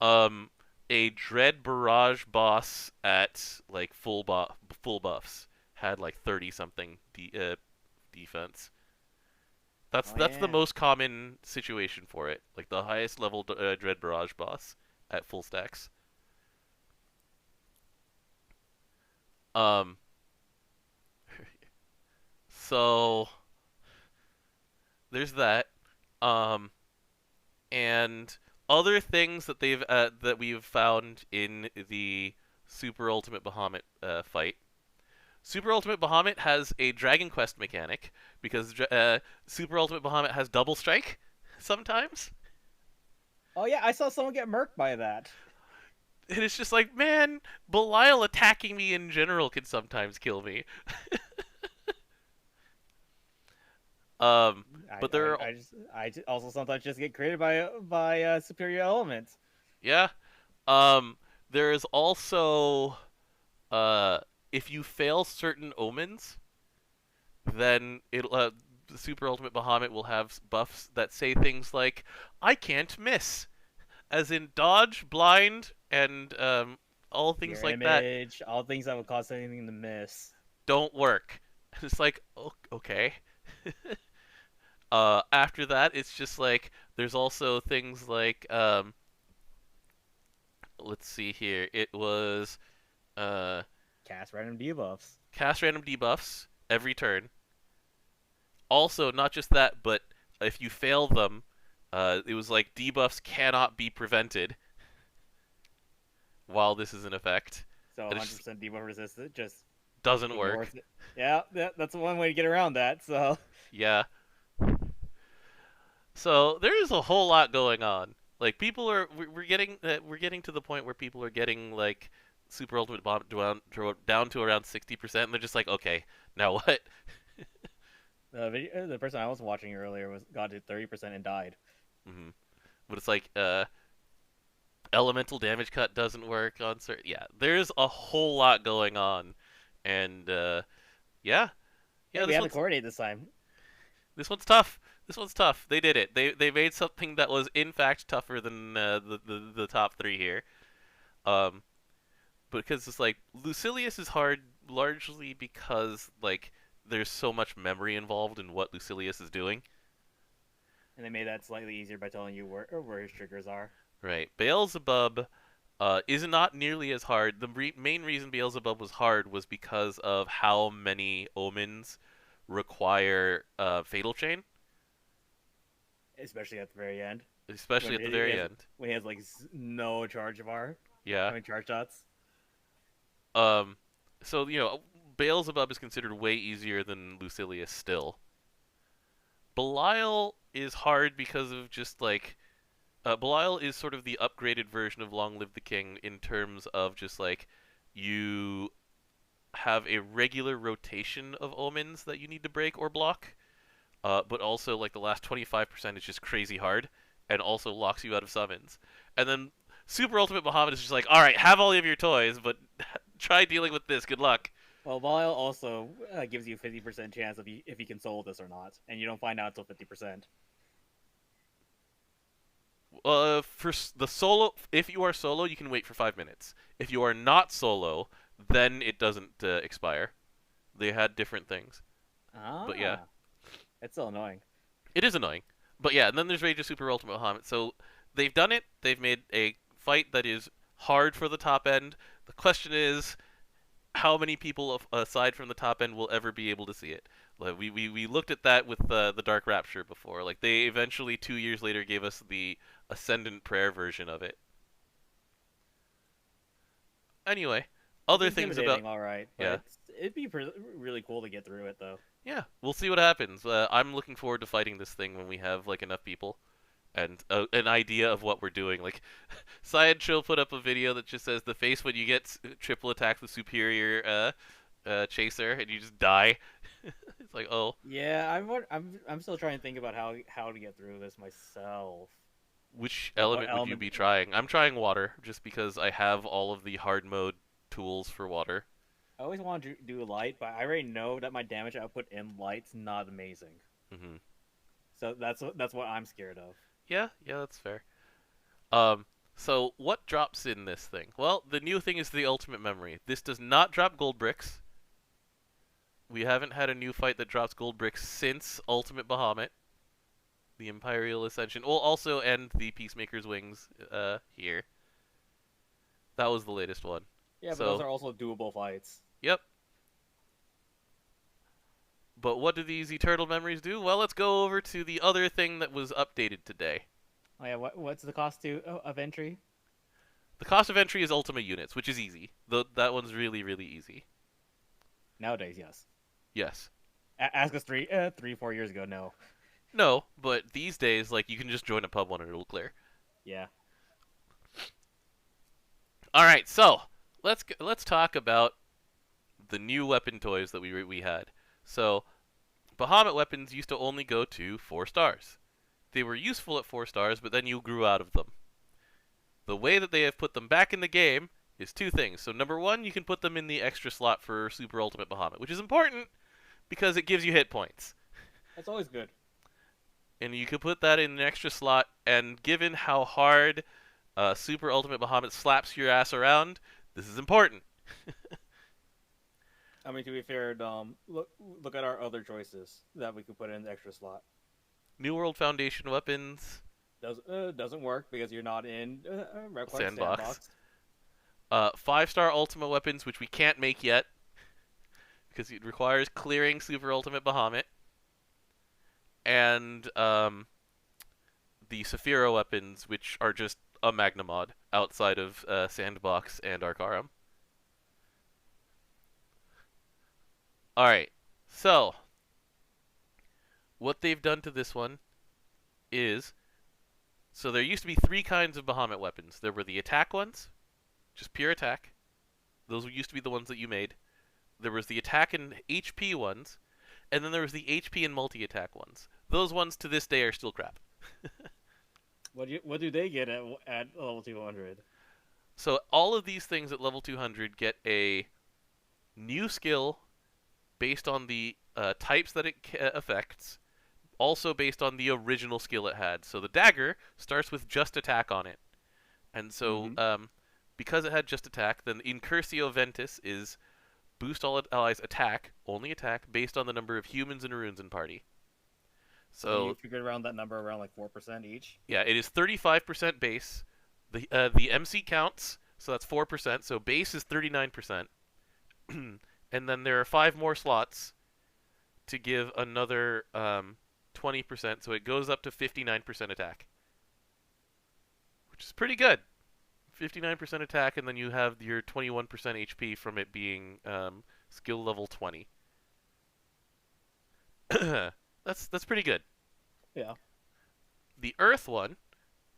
Um, a Dread Barrage boss at like full buffs had like 30 something defense. That's Oh that's the yeah. most common situation for it. Like the highest level Dread Barrage boss at full stacks. Um, so there's that. Um, and other things that we've found in the Super Ultimate Bahamut fight. Super Ultimate Bahamut has a Dragon Quest mechanic because Super Ultimate Bahamut has double strike sometimes. Oh yeah, I saw someone get murked by that. And it's just like, man, Belial attacking me in general can sometimes kill me. Um, I, but I, I just also sometimes just get created by superior elements. yeah, um, there is also uh, if you fail certain omens, then the Super Ultimate Bahamut will have buffs that say things like "I can't miss," as in dodge, blind, and all things Your like that image, all things that would cause anything to miss. don't work. It's like, okay. After that, it's just like there's also things like let's see here. It was uh, Cast random debuffs. cast random debuffs every turn. Also, not just that, but if you fail them, it was like debuffs cannot be prevented while this is in effect. So It 100% debuff resistant just doesn't ignores work. it. Yeah, that's one way to get around that. So Yeah. So there is a whole lot going on. Like people are, we're getting to the point where people are getting like Super Ultimate Bomb down to around 60%, and they're just like, okay, now what? the person I was watching earlier was got to 30% and died. hmm But it's like, elemental damage cut doesn't work on certain. Yeah, there's a whole lot going on, and yeah, Hey, yeah, we had to coordinate this time. this one's tough. This one's tough. They did it. They made something that was in fact tougher than the top three here. Um, because it's like Lucilius is hard largely because like there's so much memory involved in what Lucilius is doing. And they made that slightly easier by telling you where his triggers are. Right. Beelzebub is not nearly as hard. The main reason Beelzebub was hard was because of how many omens require Fatal Chain, Especially at the very end. especially at the very end. When he has like no charge bar. Yeah. I mean charge shots. Um. So Beelzebub is considered way easier than Lucilius still. Belial is hard because of just like Belial is sort of the upgraded version of Long Live the King in terms of just like you have a regular rotation of omens that you need to break or block, but also like the last 25% is just crazy hard and also locks you out of summons. And then Super Ultimate Bahamut is just like, all right, have all of your toys, but try dealing with this. Good luck. Well, Bile also gives you a 50% chance if you can solo this or not, and you don't find out until 50%. For the solo, if you are solo, you can wait for 5 minutes. If you are not solo, then it doesn't expire. They had different things, but yeah, It's so annoying. it is annoying. But yeah, and then there's Rage of Super Ultimate Bahamut. So they've done it. They've made a fight that is hard for the top end. The question is, how many people aside from the top end will ever be able to see it? Like, we looked at that with the Dark Rapture before. Like they eventually 2 years later gave us the Ascendant Prayer version of it. Anyway, other It's things about all right, but yeah. it'd be really cool to get through it though. Yeah, we'll see what happens. I'm looking forward to fighting this thing when we have like enough people and an idea of what we're doing. Like, Sideshow put up a video that just says the face when you get triple attacked with superior chaser and you just die. It's like, oh, Yeah, I'm still trying to think about how to get through this myself. which Like what element would you element? be trying? I'm trying water, just because I have all of the hard mode tools for water. I always want to do light, but I already know that my damage output in light's not amazing. Hmm. So that's what I'm scared of. Yeah, yeah, that's fair. Um, so what drops in this thing? Well, the new thing is the ultimate memory. This does not drop gold bricks. We haven't had a new fight that drops gold bricks since Ultimate Bahamut, the Imperial Ascension. Well, also and the Peacemaker's Wings here. That was the latest one. Yeah, but those So, are also doable fights. yep. But what do these Eternal Memories do? Well, let's go over to the other thing that was updated today. Oh yeah, what's the cost of entry? The cost of entry is Ultima units, which is easy. That one's really, really easy. Nowadays, yes. Yes. Ask us 4 years ago. No. No, but these days, like, you can just join a pub one and it'll clear. Yeah. All right, so let's talk about the new weapon toys that we had. So, Bahamut weapons used to only go to 4 stars. They were useful at 4 stars, but then you grew out of them. The way that they have put them back in the game is 2 things. So, number 1, you can put them in the extra slot for Super Ultimate Bahamut, which is important because it gives you hit points. That's always good. And you could put that in an extra slot, and given how hard Super Ultimate Bahamut slaps your ass around, this is important. I mean, to be fair, look at our other choices that we could put in the extra slot. New World Foundation weapons, Doesn't work because you're not in Sandbox. 5-star Ultima weapons, which we can't make yet, because it requires clearing Super Ultimate Bahamut. And the Saphira weapons, which are just a Magna mod outside of Sandbox and Arcarum. Alright, so what they've done to this one is, so there used to be 3 kinds of Bahamut weapons. There were the attack ones, just pure attack. Those used to be the ones that you made. There was the attack and HP ones, and then there was the HP and multi-attack ones. Those ones to this day are still crap. What do they get at level 200? So all of these things at level 200 get a new skill based on the types that it affects, also based on the original skill it had. So the dagger starts with just attack on it. And so because it had just attack, then Incursio Ventus is boost all allies attack, only attack, based on the number of humans and runes in party. So you figured around that number around like 4% each? Yeah, it is 35% base. The MC counts, so that's 4%, so base is 39%. And then there are 5 more slots to give another 20%, so it goes up to 59% attack. Which is pretty good. 59% attack, and then you have your 21% HP from it being skill level 20. That's pretty good. Yeah. The Earth one,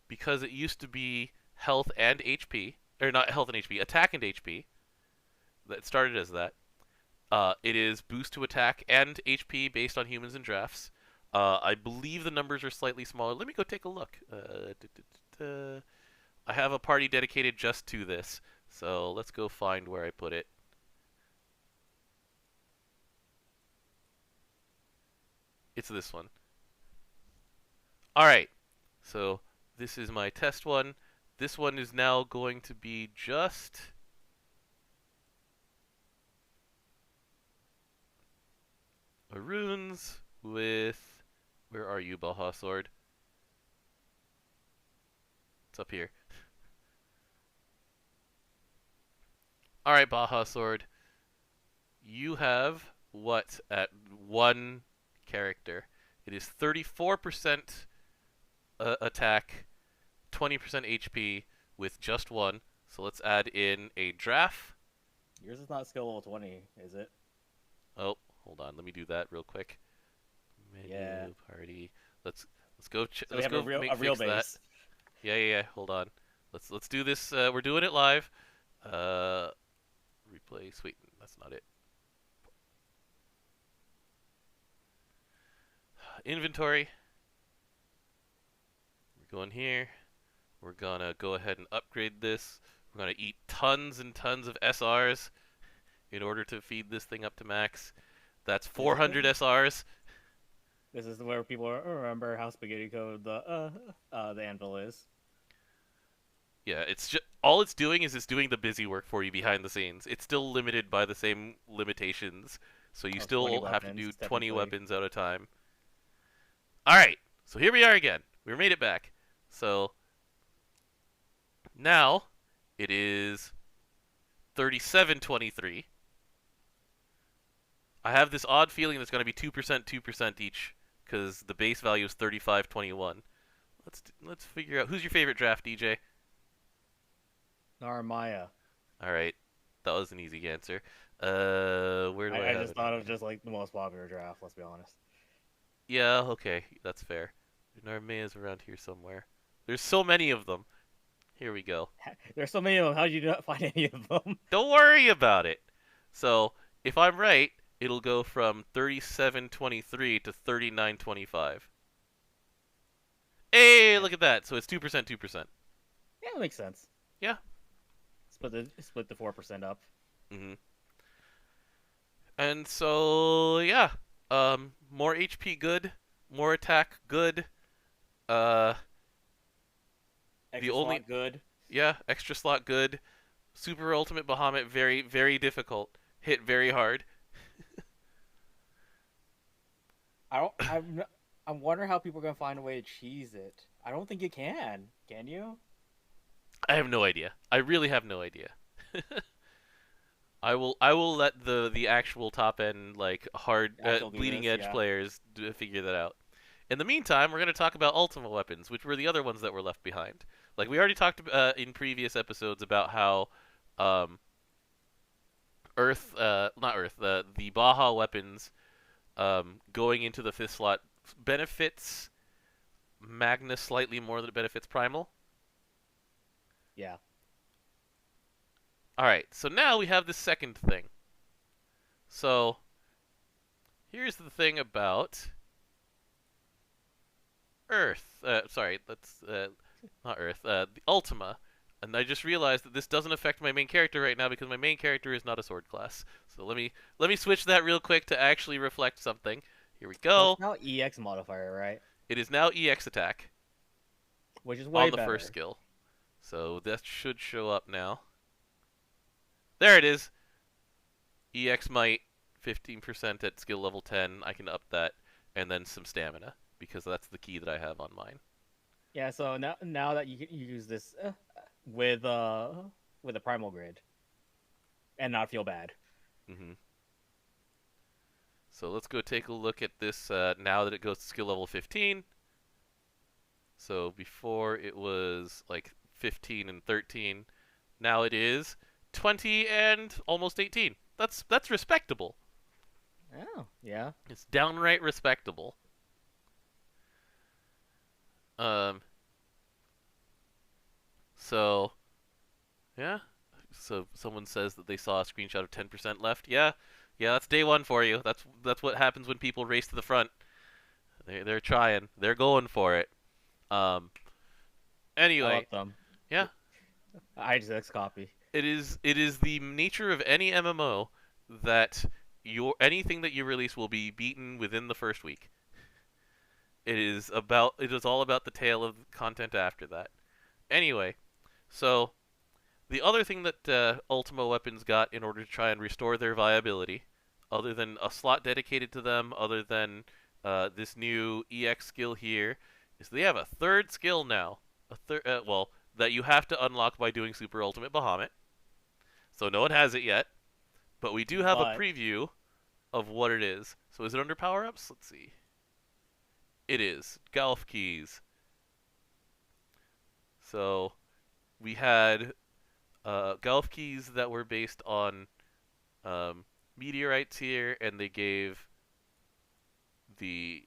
because it used to be health and HP, or not health and HP, attack and HP. That started as that. It is boost to attack and HP based on humans and drafts. I believe the numbers are slightly smaller. Let me go take a look. I have a party dedicated just to this, so let's go find where I put it. It's this one. Alright, so this is my test one. This one is now going to be just runes with... Where are you, Baha Sword? It's up here. Alright, Baha Sword. You have what at 1 character? It is 34% attack, 20% HP with just 1. So let's add in a draft. Yours is not skill level 20, is it? Oh, hold on. Let me do that real quick. Menu, Yeah. party. Let's go. So let's we have go a real fix that. base. Yeah. Hold on. Let's do this. We're doing it live. Replace. Wait, that's not it. Inventory. We're going here. We're gonna go ahead and upgrade this. We're gonna eat tons and tons of SRs in order to feed this thing up to max. That's 400 SRs. This is where people remember how spaghetti code the anvil is. Yeah, it's just all it's doing is it's doing the busy work for you behind the scenes. It's still limited by the same limitations, so you still have to do 20 weapons at a time. All right, so here we are again. We made it back. So now it is 3723. I have this odd feeling that's going to be 2%, 2% each, because the base value is 3521. Let's figure out who's your favorite draft, DJ. Narmaya. All right, that was an easy answer. Where do I have just thought it was just like the most popular draft. Let's be honest. Yeah, okay, that's fair. Narmaya's around here somewhere. There's so many of them. Here we go. There's so many of them. How did you not find any of them? Don't worry about it. So if I'm right, it'll go from 3723 to 3925. Hey, look at that. So it's 2%, 2%. Yeah, that makes sense. Yeah. Split the 4% up. Mhm. And so yeah, more HP good, more attack good. Extra slot good. Yeah, extra slot good. Super Ultimate Bahamut very very difficult. Hit very hard. I'm wondering how people are gonna find a way to cheese it. I don't think you can. Can you? I have no idea. I really have no idea. I will let the actual top end like hard bleeding edge players figure that out. In the meantime, we're going to talk about Ultima weapons, which were the other ones that were left behind. Like we already talked in previous episodes about how the Baja weapons going into the 5th slot benefits Magnus slightly more than it benefits Primal. Yeah. Alright, so now we have the second thing. So, here's the thing about Earth. Not Earth. The Ultima. And I just realized that this doesn't affect my main character right now because my main character is not a sword class. So let me switch that real quick to actually reflect something. Here we go. It's now EX modifier, right? It is now EX attack. Which is way on the better. First skill. So that should show up now. There it is. EX might, 15% at skill level 10. I can up that, and then some stamina because that's the key that I have on mine. Yeah. So now that you can use this with a primal grid, and not feel bad. Mm-hmm. So let's go take a look at this now that it goes to skill level 15. So before it was like 15 and 13. Now it is 20 and almost 18. That's respectable. Oh, yeah. It's downright respectable. So yeah. So someone says that they saw a screenshot of 10% left. Yeah, that's day one for you. That's what happens when people race to the front. They're trying. They're going for it. Anyway. I love them. Yeah. I just X-copy. It is the nature of any MMO that anything that you release will be beaten within the first week. It is all about the tail of content after that. Anyway, so the other thing that Ultima weapons got in order to try and restore their viability, other than a slot dedicated to them, other than this new EX skill here, is they have a third skill now. That you have to unlock by doing Super Ultimate Bahamut. So no one has it yet, but we do have a preview of what it is. So is it under power-ups? Let's see. It is. Golf keys. So we had golf keys that were based on meteorites here, and they gave the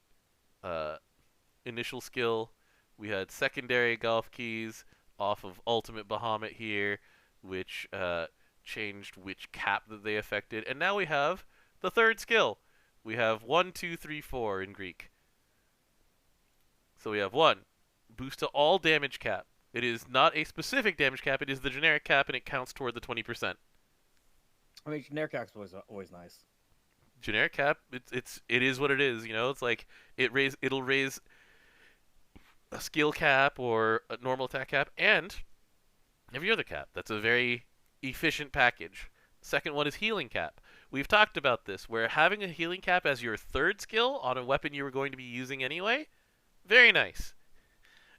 initial skill. We had secondary golf keys off of Ultimate Bahamut here, which changed which cap that they affected. And now we have the third skill. We have 1, 2, 3, 4 in Greek. So we have one, boost to all damage cap. It is not a specific damage cap, it is the generic cap, and it counts toward the 20%. I mean, generic cap's always nice. Generic cap, it is what it is, you know? It's like it'll raise a skill cap or a normal attack cap and every other cap. That's a very efficient package. Second one is healing cap. We've talked about this, where having a healing cap as your third skill on a weapon you were going to be using anyway, very nice.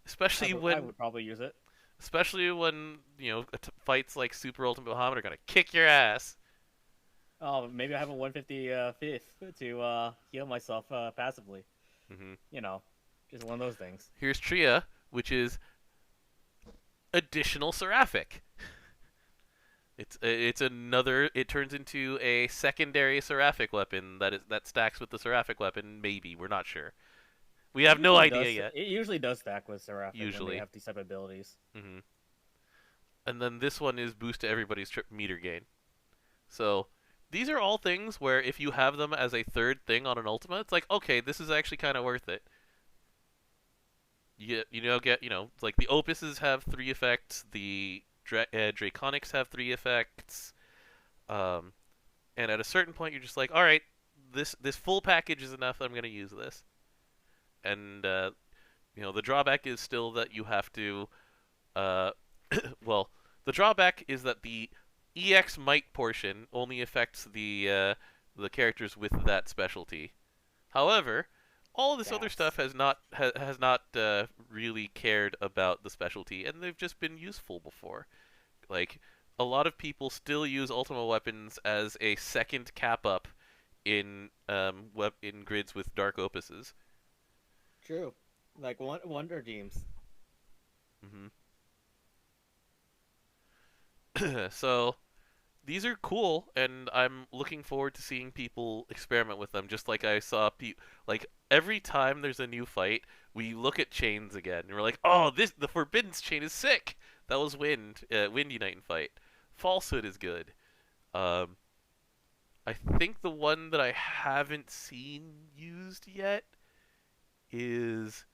Especially I would probably use it. especially when, you know, fights like Super Ultimate Bahamut are going to kick your ass. Oh, maybe I have a 155th to heal myself passively. Mm-hmm. You know, just one of those things. Here's Tria, which is additional Seraphic. It's another. It turns into a secondary Seraphic weapon that stacks with the Seraphic weapon. Maybe we're not sure. We have no idea yet. It usually does stack with Seraphic when Usually they have these type of abilities. Mm-hmm. And then this one is boost to everybody's trip meter gain. So these are all things where if you have them as a third thing on an Ultima, it's like, okay, this is actually kind of worth it. It's like the Opuses have 3 effects, the Draconics have 3 effects, and at a certain point you're just like, all right, this full package is enough. I'm gonna use this. And the drawback is still that you have to, well, the drawback is that the EX Might portion only affects the characters with that specialty. However, all of this other stuff has not really cared about the specialty, and they've just been useful before. Like, a lot of people still use Ultima weapons as a second cap up in grids with Dark Opuses. True, like Wonder Teams. Mm-hmm. So these are cool, and I'm looking forward to seeing people experiment with them. Just like I saw like every time there's a new fight, we look at chains again, and we're like, "Oh, the Forbidden's chain is sick." That was Windy Night and Fight. Falsehood is good. I think the one that I haven't seen used yet is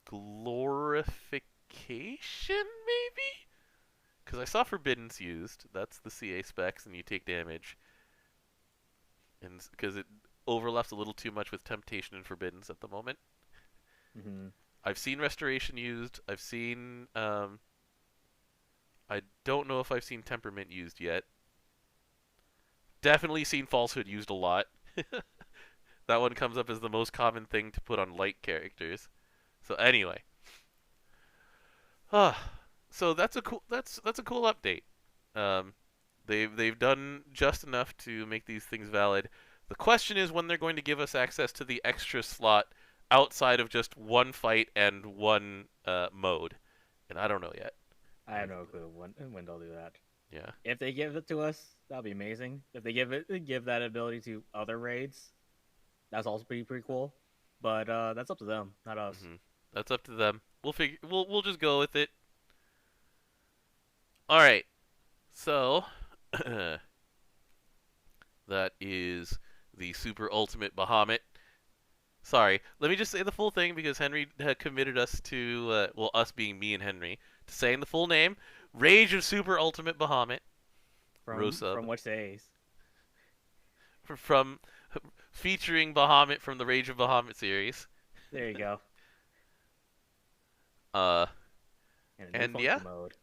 Glorification, maybe? Because I saw Forbidden's used. That's the CA specs, and you take damage. And because it overlaps a little too much with Temptation and Forbidden's at the moment. Mm-hmm. I've seen Restoration used. I've seen... I don't know if I've seen Temperament used yet. Definitely seen Falsehood used a lot. That one comes up as the most common thing to put on light characters. So anyway. So that's a cool update. They've done just enough to make these things valid. The question is when they're going to give us access to the extra slot outside of just one fight and one mode. And I don't know yet. I have no clue when they'll do that. Yeah. If they give it to us, that'll be amazing. If they give that ability to other raids, that's also pretty cool. But that's up to them, not us. Mm-hmm. That's up to them. We'll just go with it. All right. So that is the Super Ultimate Bahamut. Sorry, let me just say the full thing because Henry had committed us to, us being me and Henry, to saying the full name. Rage of Super Ultimate Bahamut. From which days? From featuring Bahamut from the Rage of Bahamut series. There you go. And yeah, mode.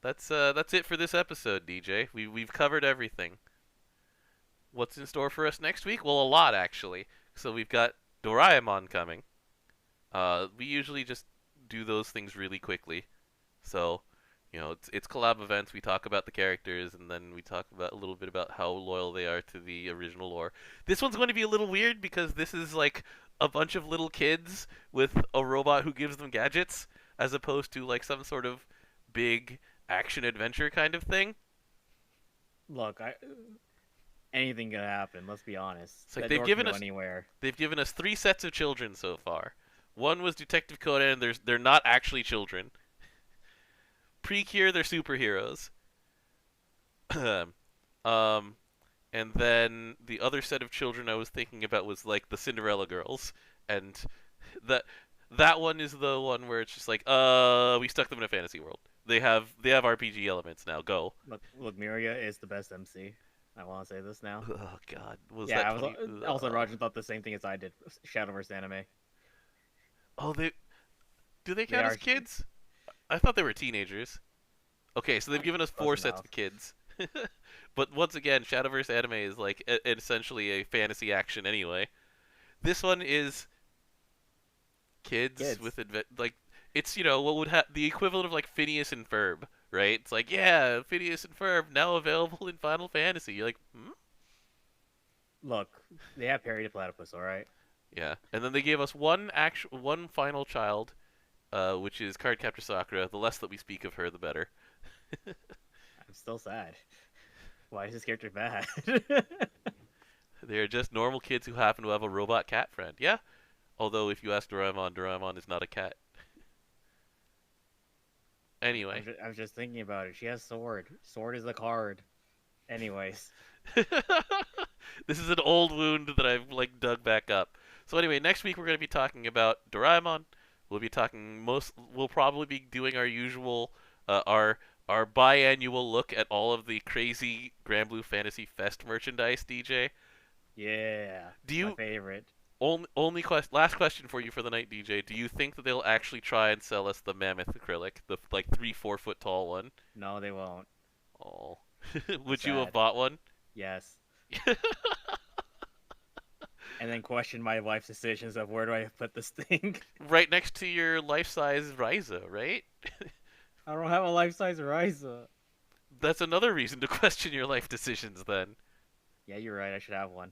that's it for this episode, DJ. We've covered everything. What's in store for us next week? Well, a lot actually. So we've got Doraemon coming. We usually just do those things really quickly. So, it's collab events. We talk about the characters, and then we talk about a little bit about how loyal they are to the original lore. This one's going to be a little weird because this is like a bunch of little kids with a robot who gives them gadgets, as opposed to like some sort of big action adventure kind of thing. Look, anything can happen. Let's be honest. It's like they've given us 3 sets of children so far. One was Detective Conan. They're not actually children. Precure, they're superheroes. And then the other set of children I was thinking about was like the Cinderella girls, and that that one is the one where it's just like, we stuck them in a fantasy world. They have RPG elements now. Go. Look, Miria is the best MC. I want to say this now. Oh God, was Yeah, that I was 20? also Roger thought the same thing as I did. Shadowverse anime. Oh, do they They count are as kids? I thought they were teenagers. Okay, so they've given us close 4 sets enough. of kids. But once again, Shadowverse anime is like essentially a fantasy action anyway. This one is kids Kids. with like it's what would have the equivalent of like Phineas and Ferb, right? It's like, yeah, Phineas and Ferb now available in Final Fantasy. You're like, hmm? Look, they have Perry the Platypus, all right. Yeah. And then they gave us one final child, which is Cardcaptor Sakura. The less that we speak of her, the better. I'm still sad. Why is this character bad? They are just normal kids who happen to have a robot cat friend. Yeah. Although if you ask Doraemon, Doraemon is not a cat. Anyway. I was just thinking about it. She has sword. Sword is the card. Anyways, This is an old wound that I've like dug back up. So anyway, next week we're going to be talking about Doraemon. We'll probably be doing our usual our biannual look at all of the crazy Granblue Fantasy Fest merchandise, DJ. yeah, Do my you favorite. last question for you for the night, DJ? Do you think that they'll actually try and sell us the mammoth acrylic, the like 3-4 foot tall one? No, they won't. Oh, would you have Sad. bought one? Yes. And then question my life's decisions of where do I put this thing. Right next to your life-size Ryza, right? I don't have a life-size Ryza. That's another reason to question your life decisions then. Yeah, you're right. I should have one.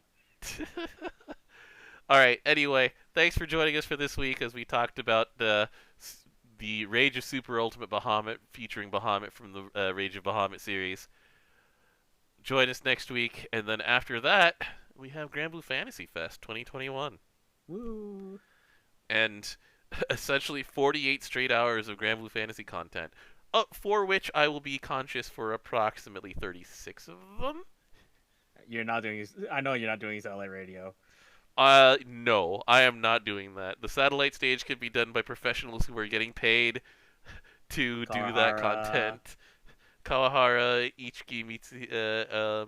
All right. Anyway, thanks for joining us for this week as we talked about the Rage of Super Ultimate Bahamut featuring Bahamut from the Rage of Bahamut series. Join us next week, and then after that, we have Granblue Fantasy Fest 2021. Woo! And essentially 48 straight hours of Granblue Fantasy content, for which I will be conscious for approximately 36 of them. You're not doing. I know you're not doing satellite radio. No, I am not doing that. The satellite stage can be done by professionals who are getting paid to do that Kawahara. content. Kawahara, Ichiki,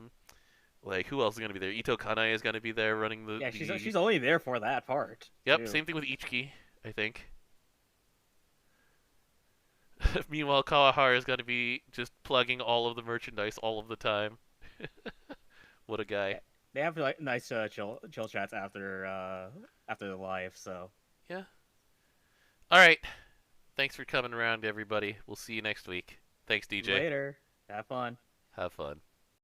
like who else is gonna be there? Ito Kanai is gonna be there running the. Yeah, she's only there for that part. Yep, too. same thing with Ichiki, I think. Meanwhile, Kawahara is gonna be just plugging all of the merchandise all of the time. What a guy. They have like nice chill chats after the live. So Yeah. All right. Thanks for coming around, everybody. We'll see you next week. Thanks, DJ. later. Have fun. Have fun.